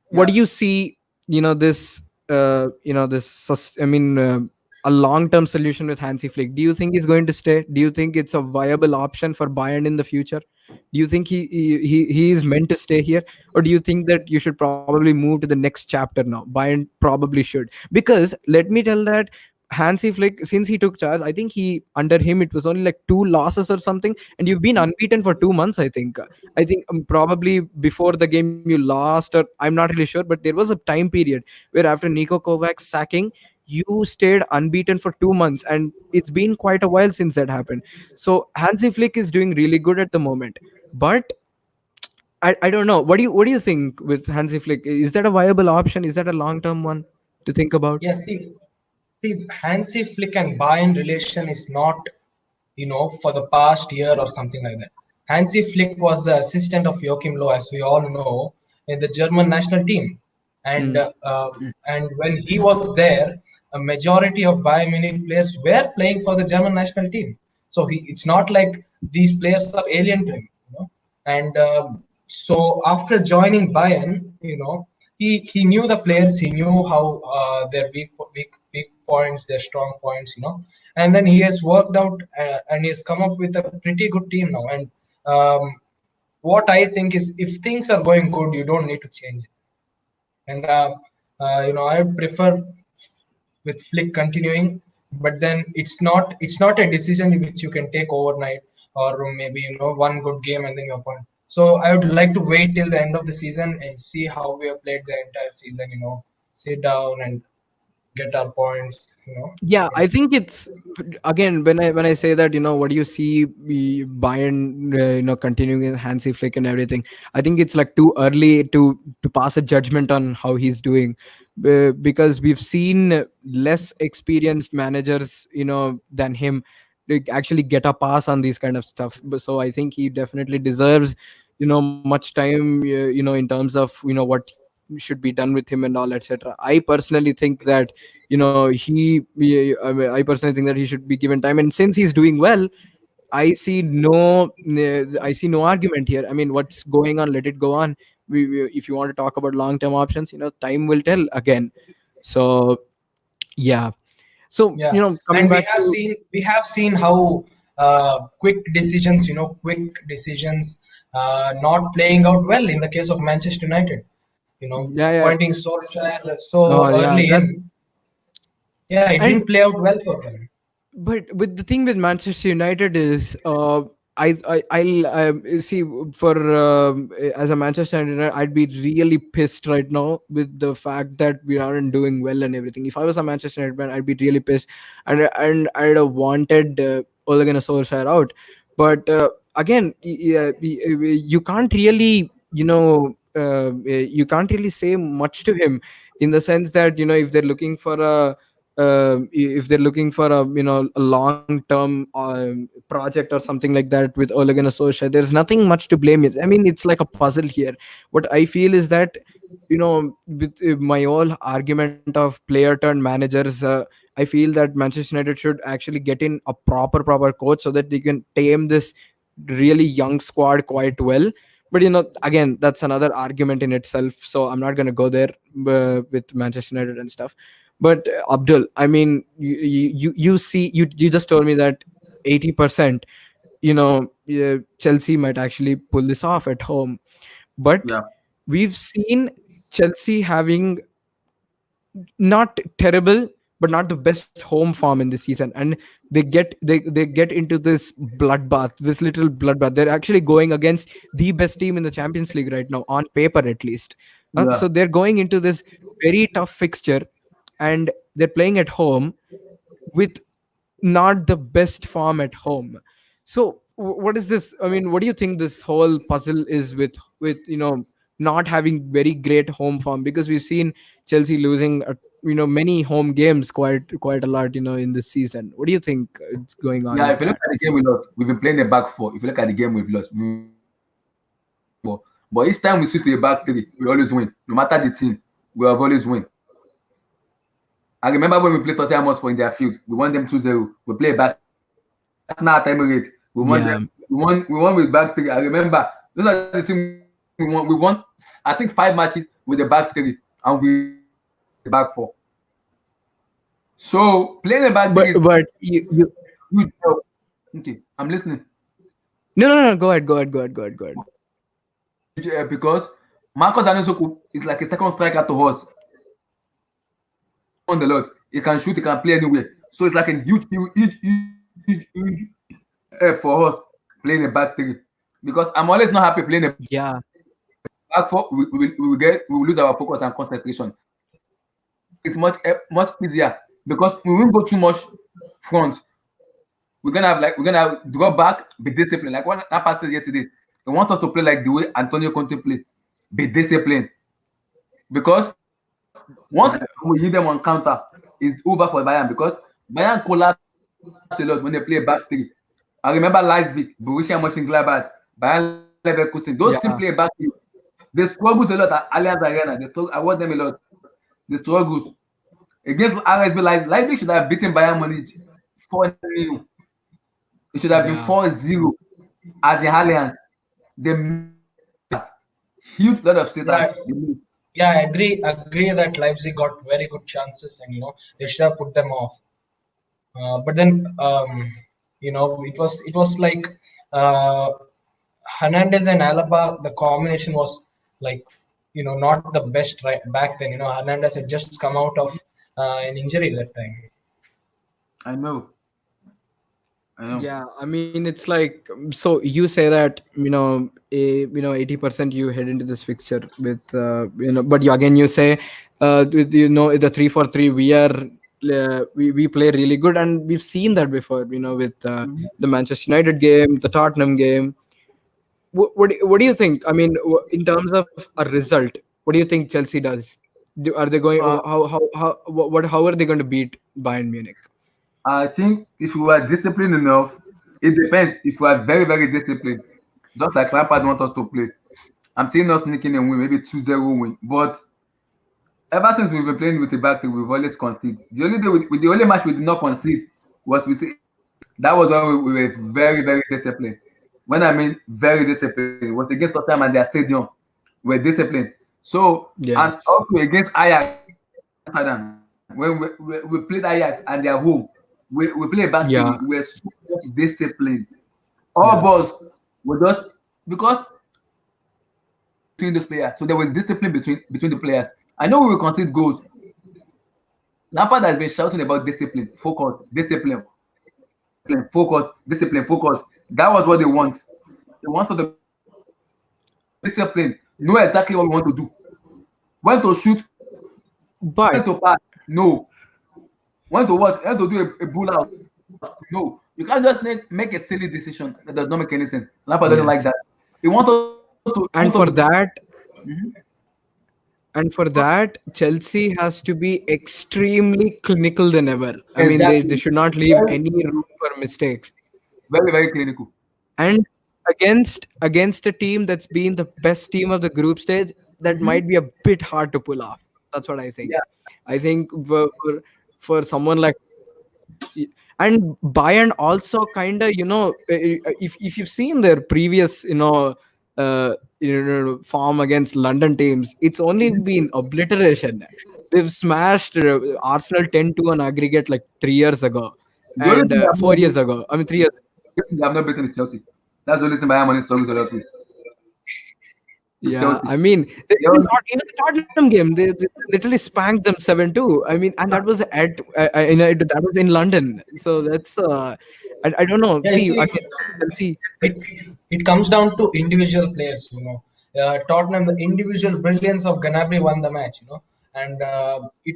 what Yeah. do you see, this I mean, a long term solution with Hansi Flick? Do you think he's going to stay? Do you think it's a viable option for Bayern in the future? Do you think he is meant to stay here, or do you think that you should probably move to the next chapter now? Bayern probably should, because let me tell that Hansi Flick, since he took charge, I think he under him it was only like two losses or something, and you've been unbeaten for 2 months. I think probably before the game you lost, or I'm not really sure, but there was a time period where after Nico Kovac's sacking, you stayed unbeaten for 2 months, and it's been quite a while since that happened. So Hansi Flick is doing really good at the moment, but I don't know. What do you think with Hansi Flick? Is that a viable option? Is that a long term one to think about? yeah. See, Hansi Flick and Bayern relation is not, for the past year or something like that. Hansi Flick was the assistant of Joachim Low, as we all know, in the German national team. And Mm. when he was there, a majority of Bayern Munich players were playing for the German national team. So it's not like these players are alien to him. And so after joining Bayern, he knew the players, he knew how their weak points, their strong points, and then he has worked out and he has come up with a pretty good team now. And what I think is, if things are going good, you don't need to change it. And I would prefer with Flick continuing, but then it's not a decision which you can take overnight, or maybe one good game and then you're point. So I would like to wait till the end of the season and see how we have played the entire season. Sit down and get our points. Yeah, I think it's, again, when I say that, what do you see Bayern continuing in Hansi Flick and everything. I think it's like too early to pass a judgment on how he's doing, because we've seen less experienced managers than him like actually get a pass on these kind of stuff. So I think he definitely deserves much time, in terms of what should be done with him and all, etc. I personally think that I personally think that he should be given time, and since he's doing well, I see no argument here. I mean, what's going on, let it go on. If you want to talk about long term options, time will tell again. So yeah. So, Yeah, coming and back to, we have seen how quick decisions, not playing out well in the case of Manchester United. yeah, yeah. Appointing Solskjaer Oh, so yeah, early that. in, yeah, it And didn't play out well for them. but with the thing with Manchester United is, I'll see for as a Manchester United, I'd be really pissed right now with the fact that we aren't doing well and everything. If I was a Manchester United fan, I'd be really pissed, and I'd have wanted Ole Gunnar Solskjaer out. But again, you can't really, you can't really say much to him, in the sense that, if they're looking for a if they're looking for a, a long term project or something like that with Ole Gunnar Solskjaer, there's nothing much to blame it. I mean, it's like a puzzle here. What I feel is that, with my whole argument of player turned managers, I feel that Manchester United should actually get in a proper coach so that they can tame this really young squad quite well. But again, that's another argument in itself, so I'm not going to go there with Manchester United and stuff. But Abdul, I mean, you see, you just told me that 80%, Chelsea might actually pull this off at home. But Yeah, we've seen Chelsea having not terrible, but not the best home form in this season, and they get into this bloodbath, this little bloodbath. They're actually going against the best team in the Champions League right now, on paper at least. So yeah, they're going into this very tough fixture, and they're playing at home with not the best form at home. So what is this? I mean, what do you think this whole puzzle is with not having very great home form? Because we've seen Chelsea losing many home games quite a lot in this season. What do you think is going on yeah. with If you look that? at the game we lost, we've been playing a back four. If you look at the game we've lost, but each time we switch to a back three, we always win. No matter the team, we have always win. I remember when we played Tottenham Hotspur in their field, we won them 2-0. We play back. That's not Emirates. We won them. Yeah, We won with back three. I remember those are the team we won. We won, I think, 5 matches with the back three, and we the back four. So playing the back three is but you huge. Okay, I'm listening. no, go ahead. Because Marcos Alonso is like a second striker to us on the lot. He can shoot, he can play anywhere. So it's like a huge for us playing a back three. Because I'm always not happy playing a Yeah, back four. We will lose our focus and concentration. It's much easier because we won't go too much front. We're gonna drop back, be disciplined. Like what that passes yesterday. They want us to play like the way Antonio Conte play. Be disciplined. Because once yeah, we hit them on counter, it's over for Bayern because Bayern collapse a lot when they play back three. I remember Leipzig, Borussia Mönchengladbach, Bayern Leverkusen. Those teams yeah, play back three. They struggles a lot at Allianz Arena. I watch them a lot. They struggles against RSB. Leipzig should have beaten Bayern Munich 4-0. It should have been yeah. 4-0 at the Allianz. They huge lot of Yeah, sitters. yeah, I agree that Leipzig got very good chances, and they should have put them off. But then, it was like uh, Hernandez and Alaba. The combination was like not the best right back then. Hernandez had just come out of an injury that time. I know. I know. Yeah, I mean, it's like, so you say that 80% you head into this fixture with but you say with, the 3-4-3, we play really good, and we've seen that before, with Mhm. the Manchester United game, the Tottenham game. What do you think? I mean, in terms of a result, what do you think Chelsea does? Are they going? Uh, How are they going to beat Bayern Munich? I think if we are disciplined enough, it depends. If we are very, very disciplined, just like Lampard wants us to play, I'm seeing us sneaking and win, maybe 2-0 win. But ever since we've been playing with the back three, we've always conceded. The only day with the only match we did not concede was with that was when we were very, very disciplined. When I mean very disciplined, it was against Tottenham and their stadium. We're disciplined. So and Yes. also against Ajax, Amsterdam, when we played Ajax and they are home, we play back three. Yeah. We're so much disciplined. All Yes. balls were just because between those players. So there was discipline between the players. I know we will concede goals. Lampard has been shouting about discipline, focus, discipline, focus, discipline, focus. That was what they want. They want for the discipline. Know exactly what we want to do. When to shoot, when But to pass. No. When to what? When to do a bull out. No. You can't just make a silly decision that does not make any sense. Lampard doesn't like yes, that. He and wants us for to be that, Mhm. Chelsea has to be extremely clinical than ever. I mean, they Exactly. should not leave Very, any room for mistakes. very, very clinical. And against a team that's been the best team of the group stage, that Hmm. might be a bit hard to pull off. That's what I think. Yeah. I think for someone like, and Bayern also kind of, if you've seen their previous, form against London teams, it's only Mhm. been obliteration. They've smashed Arsenal 10-2 on aggregate like 3 years ago, The only and thing they have not 4 years beaten, ago. I mean, 3 years. they have not beaten is Chelsea. That's the only thing Bayern Munich struggles a lot with Yeah, Chelsea. I mean, They only, even the Tottenham game, they literally spanked them 7-2. I mean, and that was that was in London. So that's I don't know. Yeah, you See see, again, Chelsea. it it comes down to individual players. Tottenham, the individual brilliance of Gnabry won the match. And it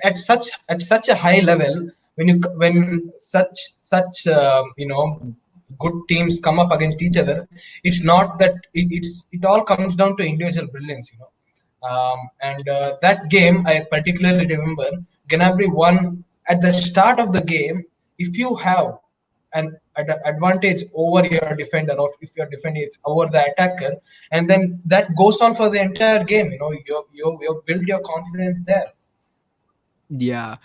at such a high level, when such good teams come up against each other, it's not that it all comes down to individual brilliance. And that game, I particularly remember, Gnabry won at the start of the game. If you have an advantage over your defender, or if your defender is over the attacker, and then that goes on for the entire game. You build your confidence there. Yeah,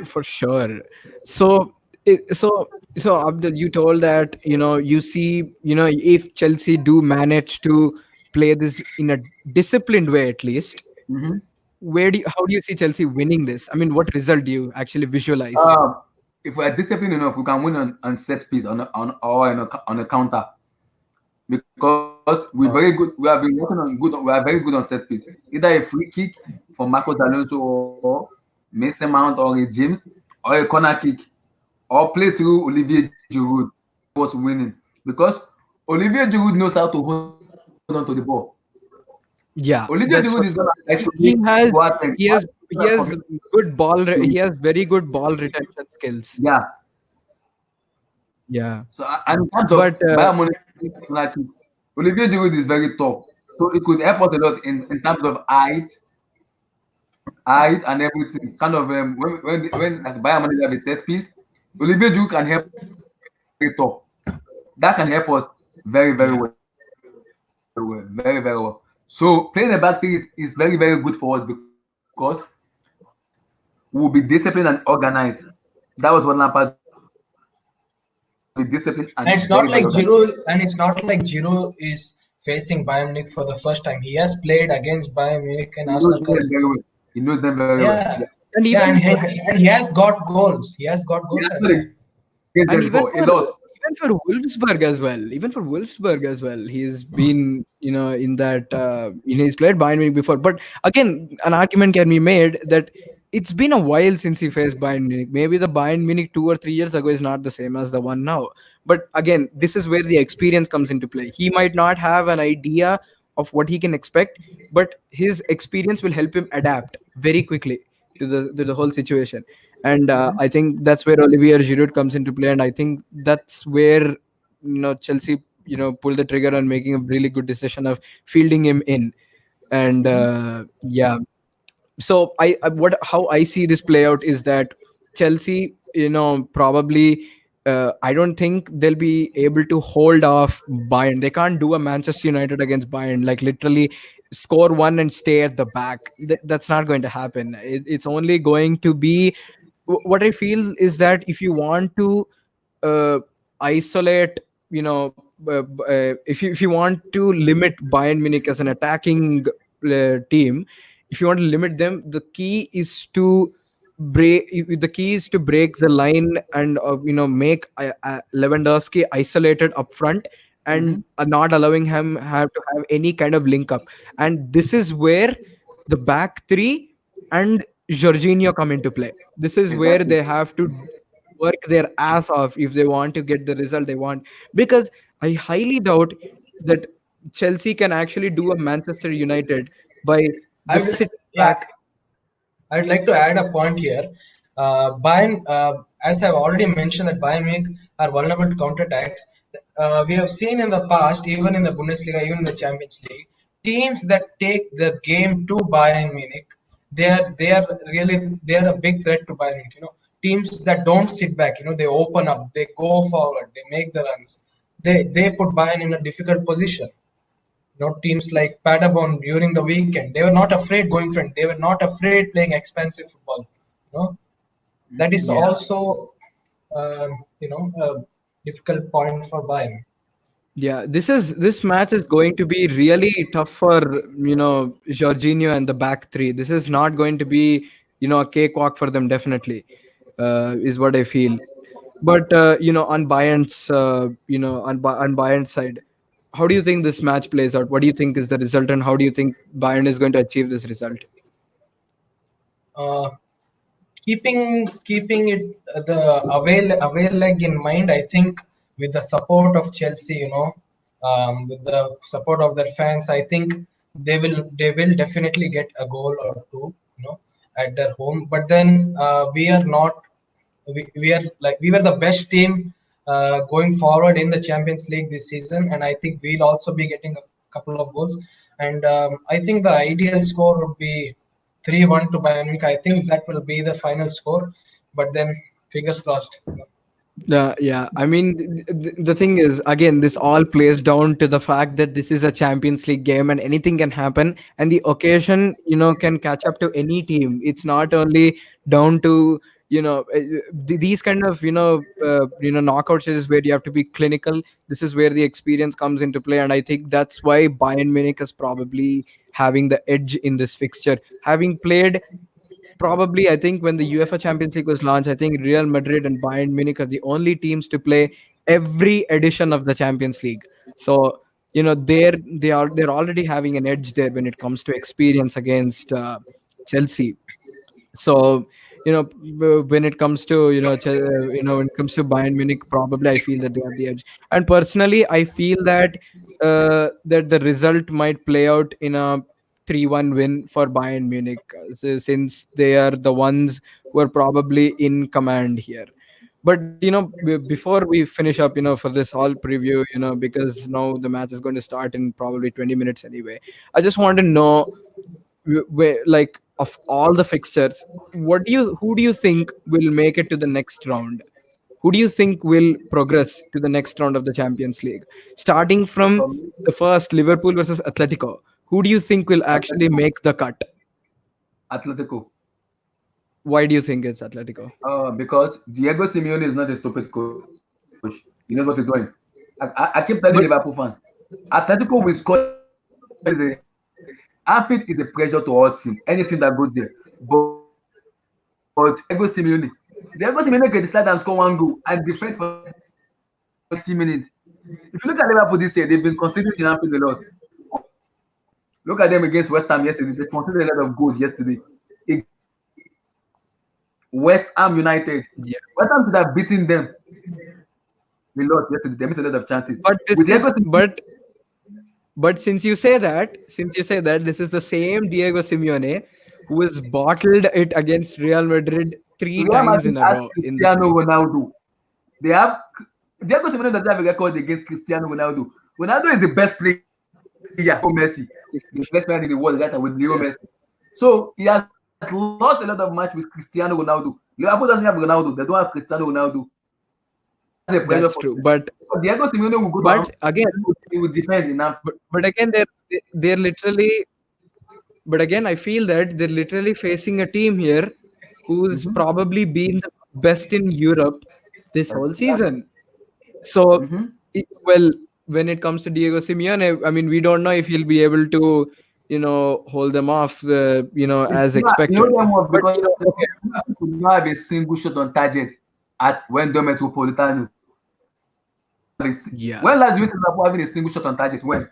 for sure. So, Abdul, you told that you see if Chelsea do manage to play this in a disciplined way at least, Mhm. how do you see Chelsea winning this? I mean, what result do you actually visualize? um, if we are disciplined enough, we can win on set piece on a counter because we're very good. We have been working on good. We are very good on set piece. Either a free kick from Marcos Alonso or Mason Mount or his James, or a corner kick, or play through Olivier Giroud was winning because Olivier Giroud knows how to hold on to the ball. Olivier Yeah, Giroud is gonna that's for sure. isolate He has Boateng. he Boateng has is gonna he come has he has very good ball retention skills. Yeah. Yeah, So and in terms of but Bayern Munich, like Olivier Giroud is very tall, so it could help us a lot in terms of height and everything. Kind of when like Bayern Munich have a set piece, Olivier Giroud can help us very tall. That can help us very very yeah, well, very well, very very well. So playing the back three is very very good for us because we'll be disciplined and organized. That was what Lampard told us. Be disciplined and very very organized. And it's not like Giroud is facing Bayern Munich for the first time. He has played against Bayern Munich He and knows Arsenal them colors. very well. He knows them very well. Yeah, Yeah. and yeah, even and he has got goals. He has got He goals has at played there. against them before a lot. for Wolfsburg as well, he's been in that he's played Bayern Munich before. But again, an argument can be made that it's been a while since he faced Bayern Munich. Maybe the Bayern Munich 2 or 3 years ago is not the same as the one now. But again, this is where the experience comes into play. He might not have an idea of what he can expect, but his experience will help him adapt very quickly to the whole situation. And Mhm. I think that's where Olivier Giroud comes into play, and I think that's where Chelsea pull the trigger on making a really good decision of fielding him in. And yeah, so what how I see this play out is that Chelsea, probably I don't think they'll be able to hold off Bayern. They can't do a Manchester United against Bayern, like literally score one and stay at the back. That's not going to happen. It's only going to be what I feel is that if you want to uh, isolate, if you want to limit Bayern Munich as an attacking team, if you want to limit them, the key is to the key is to break the line and make Lewandowski isolated up front, and Mm-hmm. not allowing him have to have any kind of link up. And this is where the back three and Jorginho come into play. This is where Exactly. they have to work their ass off if they want to get the result they want. Because I highly doubt that Chelsea can actually do a Manchester United by I just would, sit yeah, back. I'd like to add a point here. Bayern, as I've already mentioned, that Bayern Munich are vulnerable to counterattacks. We have seen in the past, even in the Bundesliga, even in the Champions League, teams that take the game to Bayern Munich, they are a big threat to Bayern Munich. Teams that don't sit back, they open up, they go forward, they make the runs. They put Bayern in a difficult position. Teams like Paderborn during the weekend, they were not afraid going front. They were not afraid playing expensive football. You know, that is Mm-hmm. Yeah. also, a difficult point for Bayern. Yeah, this match is going to be really tough for Jorginho and the back three. This is not going to be a cakewalk for them. Definitely, is what I feel. But on Bayern's on Bayern's side, how do you think this match plays out? What do you think is the result, and how do you think Bayern is going to achieve this result? Uh, keeping it the away leg in mind, I think with the support of Chelsea, with the support of their fans, I think they will definitely get a goal or two, at their home. But then we are not we are like we were the best team going forward in the Champions League this season, and I think we'll also be getting a couple of goals. And I think the ideal score would be 3-1 to Bayern Munich. I think that will be the final score, but then fingers crossed. Yeah. I mean, the thing is, again, this all plays down to the fact that this is a Champions League game and anything can happen, and the occasion, can catch up to any team. It's not only down to these kind of knockout stages where you have to be clinical. This is where the experience comes into play, and I think that's why Bayern Munich is probably having the edge in this fixture, having played. Probably, I think when the UEFA Champions League was launched, I think Real Madrid and Bayern Munich are the only teams to play every edition of the Champions League. So they're already having an edge there when it comes to experience against Chelsea. So when it comes to when it comes to Bayern Munich, probably I feel that they have the edge. And personally, I feel that that the result might play out in a 3-1 win for Bayern Munich, since they are the ones who are probably in command here. But before we finish up, for this all preview, because now the match is going to start in probably 20 minutes anyway, I just want to know, where, like, of all the fixtures, who do you think will make it to the next round? Who do you think will progress to the next round of the Champions League? Starting from For me, the first, Liverpool versus Atletico, who do you think will actually Atletico. make the cut? Atletico. Why do you think it's Atletico? Because Diego Simeone is not a stupid coach. He knows what he's doing. I keep telling Liverpool But fans, Atletico will score easily. Anfield is a pressure to all team, any team that goes there. But Diego Simeone can decide and score one goal and defend for 90 minutes. If you look at Liverpool this year, they've been conceding in Anfield a lot. Look at them against West Ham yesterday. They conceded a lot of goals yesterday. West Ham United. West Ham yeah, should have beaten them a lot yesterday. They missed a lot of chances. With but Diego this Simeone, is but since you say that this is the same Diego Simeone who has bottled it against Real Madrid three Real times Madrid in a has row in the Cristiano league. Ronaldo. They have Diego Simeone doesn't have a record against Cristiano Ronaldo. Ronaldo is the best player before Messi, the best player in the world that with Leo Messi. So he has lost a lot of matches with Cristiano Ronaldo. Liverpool doesn't have Ronaldo. They don't have Cristiano Ronaldo. That's a pressure for That's them. true. But So Diego Simeone will go to but Anfield. again, He will defend in Anfield. but again, they're literally. But again, I feel that they're literally facing a team here who's Mm-hmm. probably been the best in Europe this whole Exactly. season. So, Mm-hmm. well, when it comes to Diego Simeone, I mean, we don't know if he'll be able to, hold them off, as You know expected. them off But because okay, Liverpool could not have a single shot on target at when the Metropolitano. yeah. When last do you see Liverpool having a single shot on target? When?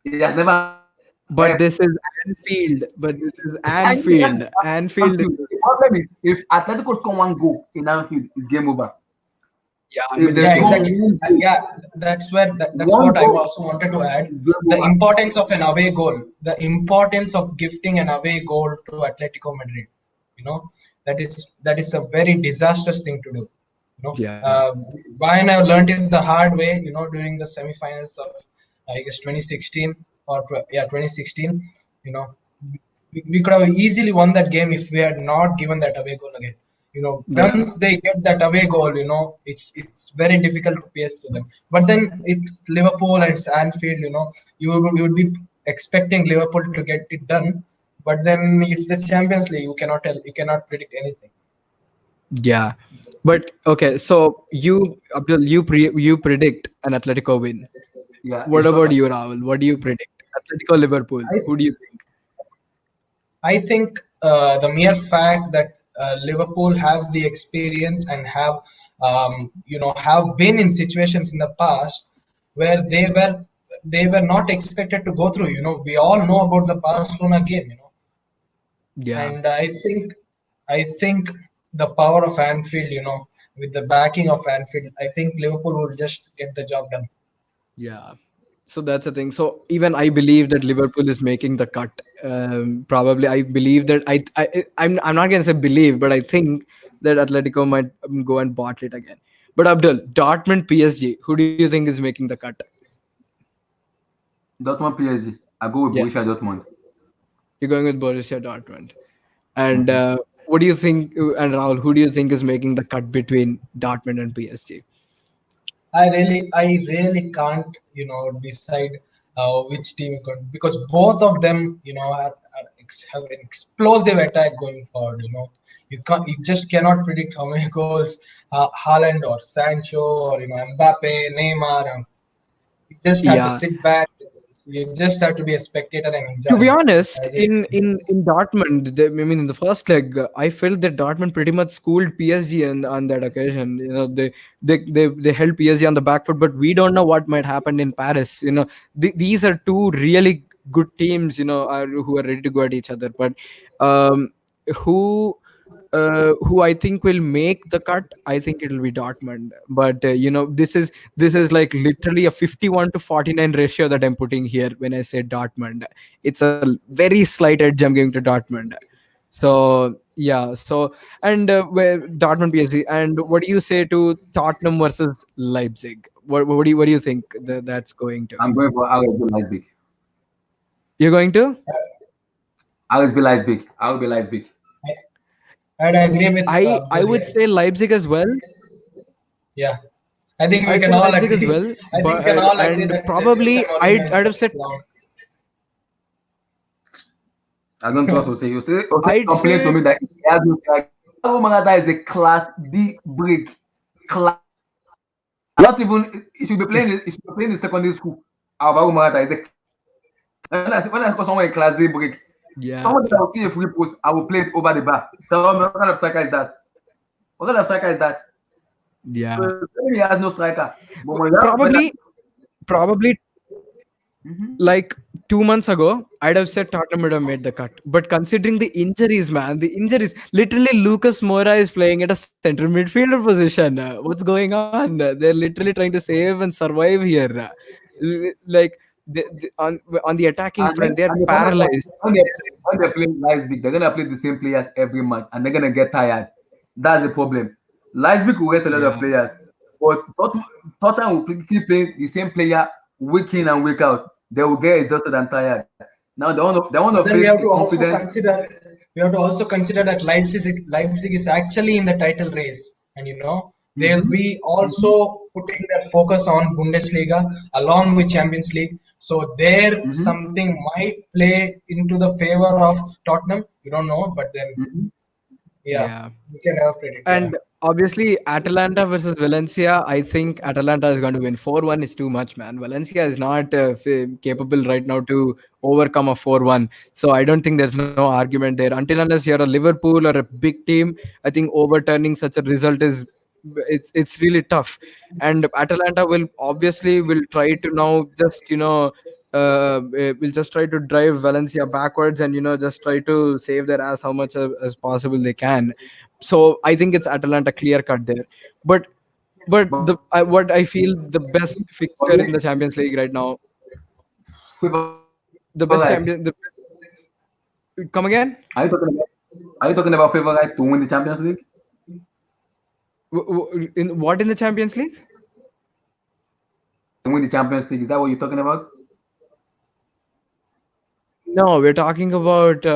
It has never happened. But this is Anfield. But this is I know that Anfield. is Anfield is Anfield. The problem is if Atletico score one goal in Anfield, it's game over. yeah. I If mean, they Yeah, score exactly. one goal, Yeah, that's one what I goal, also wanted to add. it's game The over. importance of an away goal, the importance of gifting an away goal to Atletico Madrid. You know, that is a very disastrous thing to do. You know, yeah. Bayern have learned it the hard way. During the semifinals of I guess 2016 or 2016. You know, we could have easily won that game if we had not given that away goal again. Yeah. Once they get that away goal, it's very difficult to pass to them. But then it's Liverpool and it's Anfield. You would be expecting Liverpool to get it done, but then it's the Champions League. You cannot predict anything. Yeah. But okay, so Abdul, you predict an Atletico win. Yeah, What it's short. about you, Rahul? What do you predict? Atletico, Liverpool. I Who do you think? I think the mere fact that Liverpool have the experience and have been in situations in the past where they were not expected to go through. We all know about the Barcelona game. Yeah. And I think the power of Anfield. With the backing of Anfield, I think Liverpool will just get the job done. Yeah. So that's the thing. So even I believe that Liverpool is making the cut. Probably, I believe that I'm not gonna say believe, but I think that Atletico might go and bottle it again. But Abdul, Dortmund, PSG. Who do you think is making the cut? Dortmund PSG. I go with Yeah, Borussia Dortmund. you're going with Borussia Dortmund. And Mhm. what do you think? And Rahul, who do you think is making the cut between Dortmund and PSG? I really can't, decide which team is going because both of them, have an explosive attack going forward. You just cannot predict how many goals Haaland or Sancho or Mbappe, Neymar. You just have to Yeah. sit back. You just have to be a spectator and To enjoy be it. honest, This in Dortmund, I mean, in the first leg, I felt that Dortmund pretty much schooled PSG on that occasion. They held PSG on the back foot, but we don't know what might happen in Paris. These are two really good teams. Who are ready to go at each other. But um, who who I think will make the cut? I think it will be Dortmund. But this is like literally a 51-49 ratio that I'm putting here when I say Dortmund. It's a very slight edge I'm giving to Dortmund. So yeah, and Dortmund PSG. And what do you say to Tottenham versus Leipzig? What do you think that's going to? I'm going for RSB Leipzig. You're going to? RSB Leipzig. RSB Leipzig. I'd agree with I Abdul would here. say Leipzig as well. Yeah, I think we I'd can say all Leipzig as agree. well, I think but we can all agree and that Jose probably Mourinho I'd is I'd a have said clown. I don't trust Jose. Jose I'd complained to say me that he has no strike. Alvaro Morata is a class D break. Class. Not even he should be playing. He should be playing in secondary school. Alvaro Morata is a when I call someone a class D break, yeah, someone that will see a free post, I will play it over the bar. Tell me what kind of striker is that? What kind of striker is that? yeah. He has no striker. But Probably Mhm. like 2 months ago, I'd have said Tottenham would have made the cut. But considering the injuries, man, the injuries, literally Lucas Moura is playing at a center midfielder position. What's going on? They're literally trying to save and survive here. Like on the attacking front, they're And the problem is that paralyzed. when they play Leipzig, they're gonna play the same players every match, and they're gonna get tired. That's the problem. Leipzig will rest a lot of Yeah, players, but Tottenham will keep playing the same player week in and week out. They will get exhausted and tired. Now they want to But then face the confidence. we have to also consider that Leipzig is actually in the title race, and they'll Mm-hmm. be also putting their focus on Bundesliga along with Champions League. So there Mm-hmm. something might play into the favor of Tottenham. We don't know, but then Mm-hmm. yeah, yeah. we can never predict. And Yeah. Obviously, Atalanta versus Valencia. I think Atalanta is going to win 4-1. Is too much, man. Valencia is not capable right now to overcome a 4-1. So I don't think there's no argument there. Until unless you're a Liverpool or a big team, I think overturning such a result is it's really tough. And Atalanta will try to now just will just try to drive Valencia backwards and just try to save their ass how much as possible they can. So I think it's Atalanta clear cut there. But what I feel the best fixture in the Champions League right now, the best Favorite. champion. Come again? Are you talking about favorite to win the Champions League? In what in the Champions League? To win the Champions League, is that what you're talking about? No, we're talking about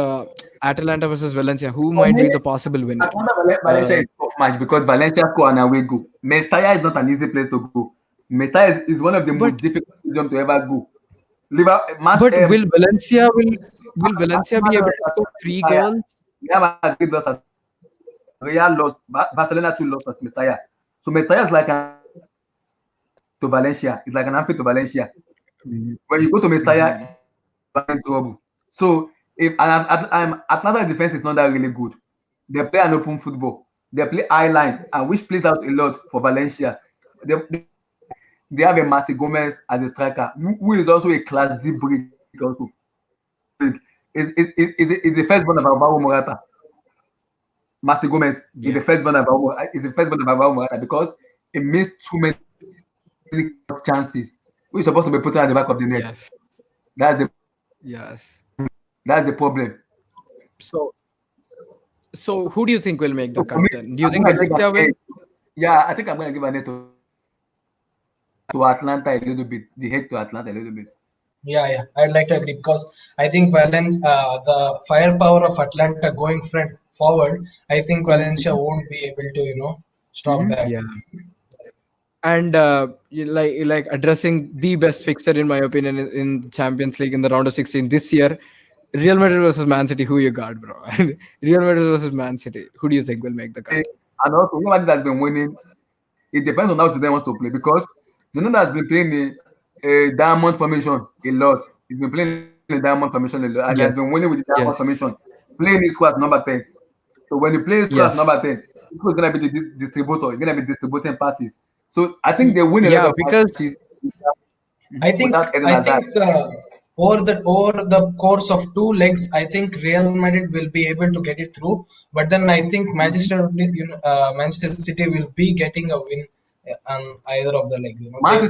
Atalanta versus Valencia. Who For might me, be the possible winner? Atlanta Valencia Uh, is a tough match because Valencia score an away goal. Mestalla is not an easy place to go. Mestalla is one of the most but difficult stadiums to ever go. Liverpool, but will Valencia be able to score three Mestalla. goals? Real Madrid lost at Real lost. Barcelona too lost at Mestalla. So Mestalla is like an to Valencia. It's like an amphi to Valencia. Mhm. When you go to Mestalla, Mhm. you're in trouble. So if Atlanta defense is not that really good. They play an open football. They play high line, and which plays out a lot for Valencia. They have a Masi Gomez as a striker, who is also a class D break also. Is the first born of Alvaro Morata. Masi Gomez is Yeah. the first born of Alvaro Morata because he missed too many chances. We're supposed to be putting at the back of the net. Yes. That's the Yes. that's the problem. So so who do you think will make the So for me, cut then? Do you I'm think gonna give Valencia an will? edge. Yeah, I think I'm gonna give an edge to Atlanta a little bit. The edge to Atlanta a little bit. Yeah, I'd like to agree because I think the firepower of Atlanta going front forward, I think Valencia won't be able to, stop Mm-hmm. that. Yeah. And like addressing the best fixture in my opinion in Champions League in the round of 16 this year, Real Madrid versus Man City. Who you got, bro? Real Madrid versus Man City. Who do you think will make the cut? And also, nobody that's been winning, it depends on how Zidane wants to play because Zidane has been playing a diamond formation a lot. He's been playing a diamond formation a lot, and he has been Yes. winning with the diamond Yes. formation, playing his squad number 10. So when you play his squad Yes. number 10, who's going to be the distributor? He's going to be distributing passes. So I think they win a lot Yeah, of because matches I think without Eden I Hazard. think over the course of two legs, I think Real Madrid will be able to get it through. But then I think Manchester City will be getting a win on either of the legs.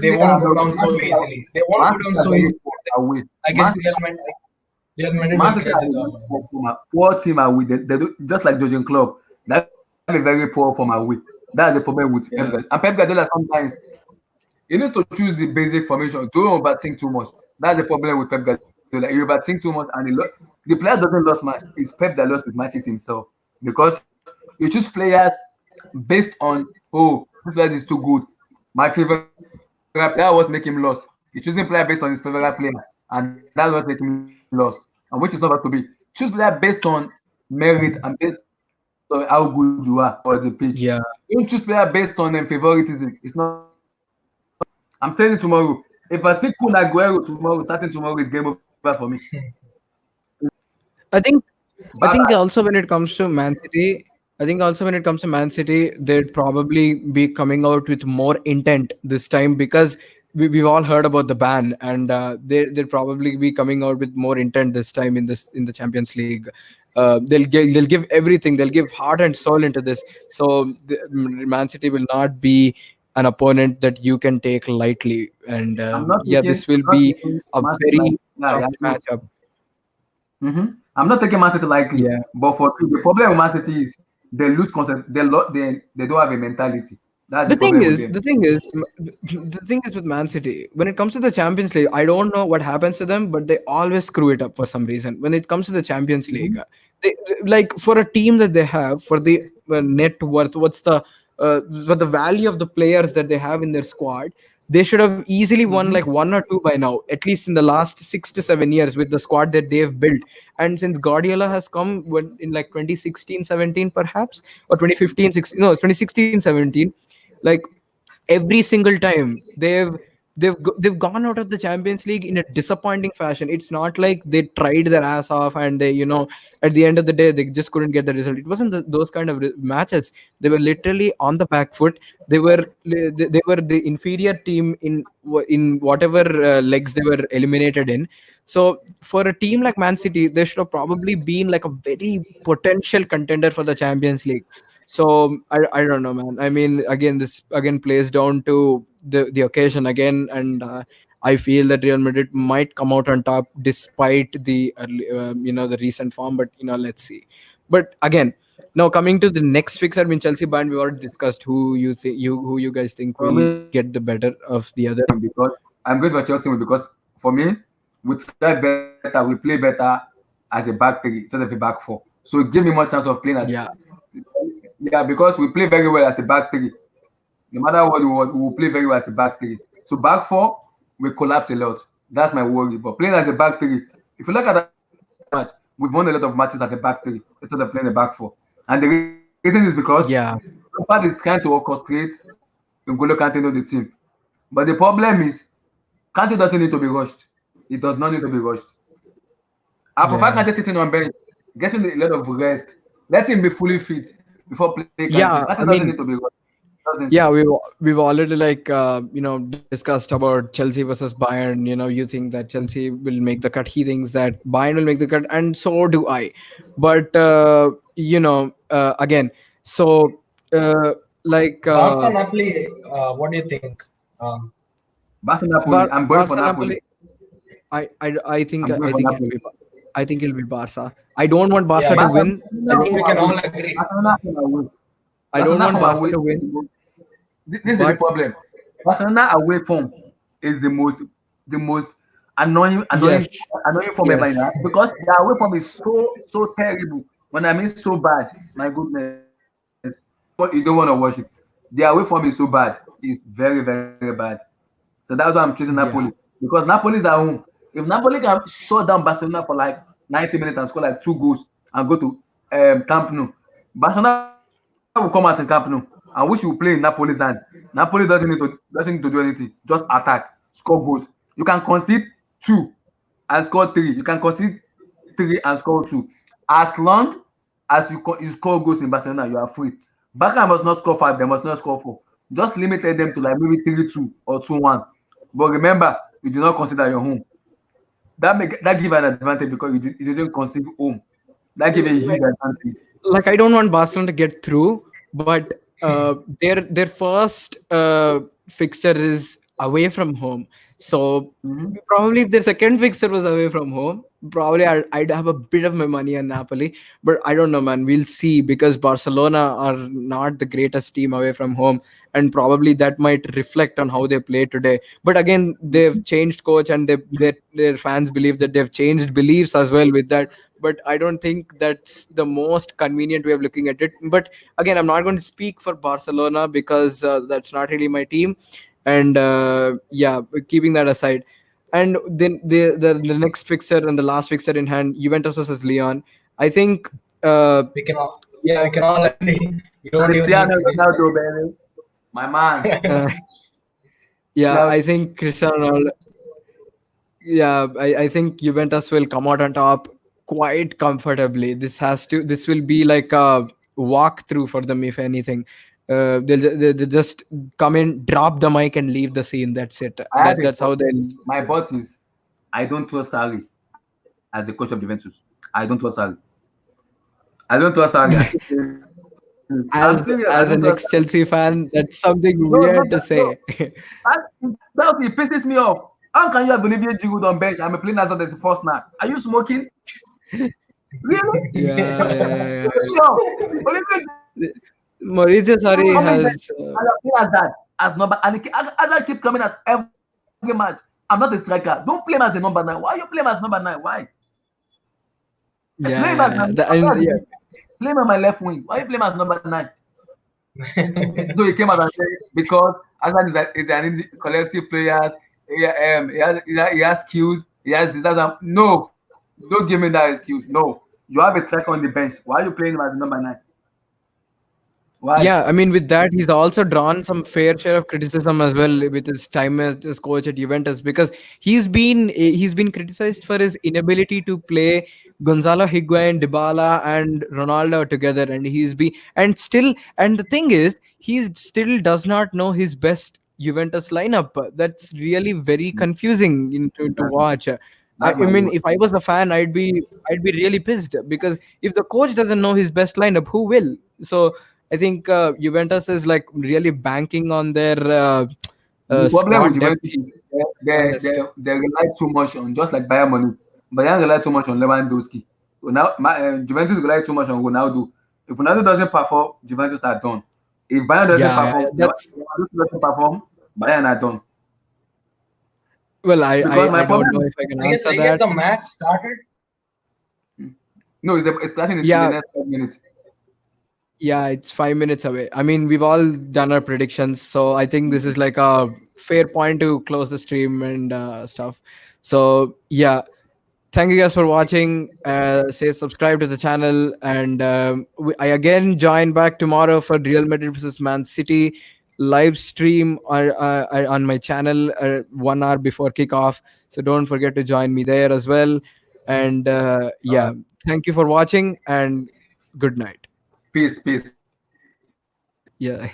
They won't go down so easily. They won't Man go down City are so very easily. poor away. I guess Real Madrid will Man City get are the a job. very poor team away. They do, just like Jurgen Klopp. They have a very poor form away. That's the problem with Pep yeah, Guardiola. And Pep Guardiola sometimes you need to choose the basic formation. Don't overthink too much. That's the problem with Pep Guardiola. You overthink too much, and the player doesn't lose match. It's Pep that lost his matches himself because you choose players based on this player is too good. My favorite player was make him lost. He's choosing player based on his favorite player, and that's what make him lost, and which is not supposed to be. Choose player based on merit and based on how good you are for the pitch. Don't choose player yeah, based on favoritism. It's not supposed to be. I'm saying it tomorrow. If I see Kun Aguero tomorrow, starting tomorrow is game over for me. I think Bye I bye. think also when it comes to Man City, I think also when it comes to Man City, they'd probably be coming out with more intent this time because we've all heard about the ban, and they'll probably be coming out with more intent this time in the Champions League. They'll give everything. They'll give heart and soul into this. So Man City will not be an opponent that you can take lightly, and yeah, this will I'm not be taking a Man City like very yeah, tough yeah, no. matchup. I'm not taking Man City lightly, Yeah. but for me, the problem with Man City is they lose concept. They don't have a mentality. That's the The thing problem with is, them. the thing is with Man City, when it comes to the Champions League, I don't know what happens to them, but they always screw it up for some reason. When it comes to the Champions League, Mhm. they like for a team that they have for the net worth, what's the for the value of the players that they have in their squad, They should have easily won like Mhm. one or two by now, at least in the last 6 to 7 years with the squad that they've built. And since Guardiola has come when in like 2016, 17 perhaps, or 2015, 16, no, 2016, 17, like every single time they've gone out of the Champions League in a disappointing fashion. It's not like they tried their ass off and they, at the end of the day they just couldn't get the result. It wasn't those kind of matches. They were literally on the back foot. They were the inferior team in whatever legs they were eliminated in. So for a team like Man City, they should have probably been like a very potential contender for the Champions League. So I don't know, man. I mean, again, this again plays down to the occasion again, and I feel that Real Madrid might come out on top despite the early, the recent form. But let's see. But again, now coming to the next fixture, I mean Chelsea Bayern, we already discussed who you guys think For will me, get the better of the other. because I'm going for Chelsea because for me, we try better, we play better as a back three instead of a back four. So it give me more chance of playing as Yeah, yeah, because we play very well as a back three. No matter what we want, we will play very well as a back three. So back four, we collapse a lot. That's my worry. But playing as a back three, if you look at that match, we've won a lot of matches as a back three instead of playing a back four. And the reason is because yeah, Lampard is trying to orchestrate N'Golo Kante know the team. But the problem is Kante doesn't need to be rushed. He does not need to be rushed. I prefer Kante yeah, sitting on bench, getting a lot of rest. Let him be fully fit before playing Kante. yeah. Kante I doesn't need mean, to be rushed. Doesn't. yeah, we've already like discussed about Chelsea versus Bayern. You think that Chelsea will make the cut. He thinks that Bayern will make the cut, and so do I. But again, so uh, like Barca Napoli. What do you think? Um, Barca Napoli. I'm going for Barca Napoli. Napoli. I think I'm going I for think it'll Napoli. be I think it'll be Barca. I don't want yeah, Barca to Barca, win. I I don't think we from can away. all agree. Barcelona from away. I don't Barcelona want from Barca away. to win. This is the But problem. Barcelona away form is the most yes, annoying form ever yes, in life because their away form is so terrible. When I mean so bad, my goodness, you don't want to watch it. Their away form is so bad. It's very very bad. So that's why I'm choosing Napoli yeah, because Napoli is at home. If Napoli can shut down Barcelona for like 90 minutes and score like two goals and go to Camp Nou, Barcelona will come out in Camp Nou and wish you play in Napoli's hand. Napoli doesn't need to do anything. Just attack, score goals. You can concede two and score three. You can concede three and score two. As long as you score goals in Barcelona, you are free. Barca must not score five, they must not score four. Just limited them to like maybe 3-2 or 2-1. But remember, you did not consider your home. That give an advantage because you didn't concede home. That give a huge advantage. like I don't want Barcelona to get through, but their first fixture is away from home. So Mhm. probably if their second fixture was away from home, probably I'd have a bit of my money on Napoli. But I don't know, man. We'll see because Barcelona are not the greatest team away from home, and probably that might reflect on how they play today. But again, they've changed coach, and their fans believe that they've changed beliefs as well with that. But I don't think that's the most convenient way of looking at it. But again, I'm not going to speak for Barcelona because that's not really my team. And yeah, keeping that aside, and then the next fixture and the last fixture in hand, Juventus versus Leon. I think uh, We can all, yeah, we can all agree. You don't even need Cristiano to Ronaldo, discuss. baby. My man. uh, yeah, Now, I think Cristiano Ronaldo, yeah, I think Juventus will come out on top quite comfortably. This will be like a walkthrough for them, if anything. They'll just come in, drop the mic, and leave the scene. That's it. I have a That's how thought. they'll. My bet is I don't trust Sarri as the coach of Juventus. I don't trust Sarri. I don't trust Sarri. I keep saying it. I'm serious. I don't trust As Sarri. an ex Chelsea fan, that's something No, not weird that. to No, say. that, that it pisses me off. How can you have Olivier Giroud on bench? I'm playing as a first now. Are you smoking? Really? Yeah, yeah, yeah, yeah. Sure. Olivier Maurizio Giroud Sarri coming bench has. and you're playing as that as number and as I keep coming at every match. I'm not a striker. Don't play him as a number nine. Why are you playing him as number nine? Why? Play him as Yeah, yeah, yeah. Yeah, play him on my left wing. Why you play him as number nine? So he came out and said because Hazard is an collective players. He has skills. He has desires. No, don't give me that excuse. No, you have a striker on the bench. Why are you playing him as the number 9? Why? Yeah, I mean, with that, he's also drawn some fair share of criticism as well with his time as coach at Juventus, because he's been criticized for his inability to play Gonzalo Higuain, Dybala, and Ronaldo together, and and the thing is, he still does not know his best Juventus lineup. That's really very confusing to That's watch. that's I my mean, view. if I was a fan, I'd be really pissed, because if the coach doesn't know his best lineup, who will? So I think Juventus is like really banking on their The problem with squad depth Juventus here, is to be honest. they rely too much on, just like Bayern Munich. Bayern rely too much on Lewandowski. So now Juventus rely too much on Ronaldo. If Ronaldo doesn't perform, Juventus are done. If Bayern doesn't Yeah, perform, that's Lewandowski doesn't perform, Bayern are done. well. I, Because I my I don't problem know is, if I can I answer guess that. the match started. no, it's starting in the Yeah, next 5 minutes. yeah, it's 5 minutes away. I mean, we've all done our predictions, so I think this is like a fair point to close the stream and stuff. So yeah, thank you guys for watching. Say subscribe to the channel, and I again join back tomorrow for Real Madrid versus Man City live stream on my channel 1 hour before kickoff. So don't forget to join me there as well. And yeah, thank you for watching, and good night. Peace, peace. Yeah.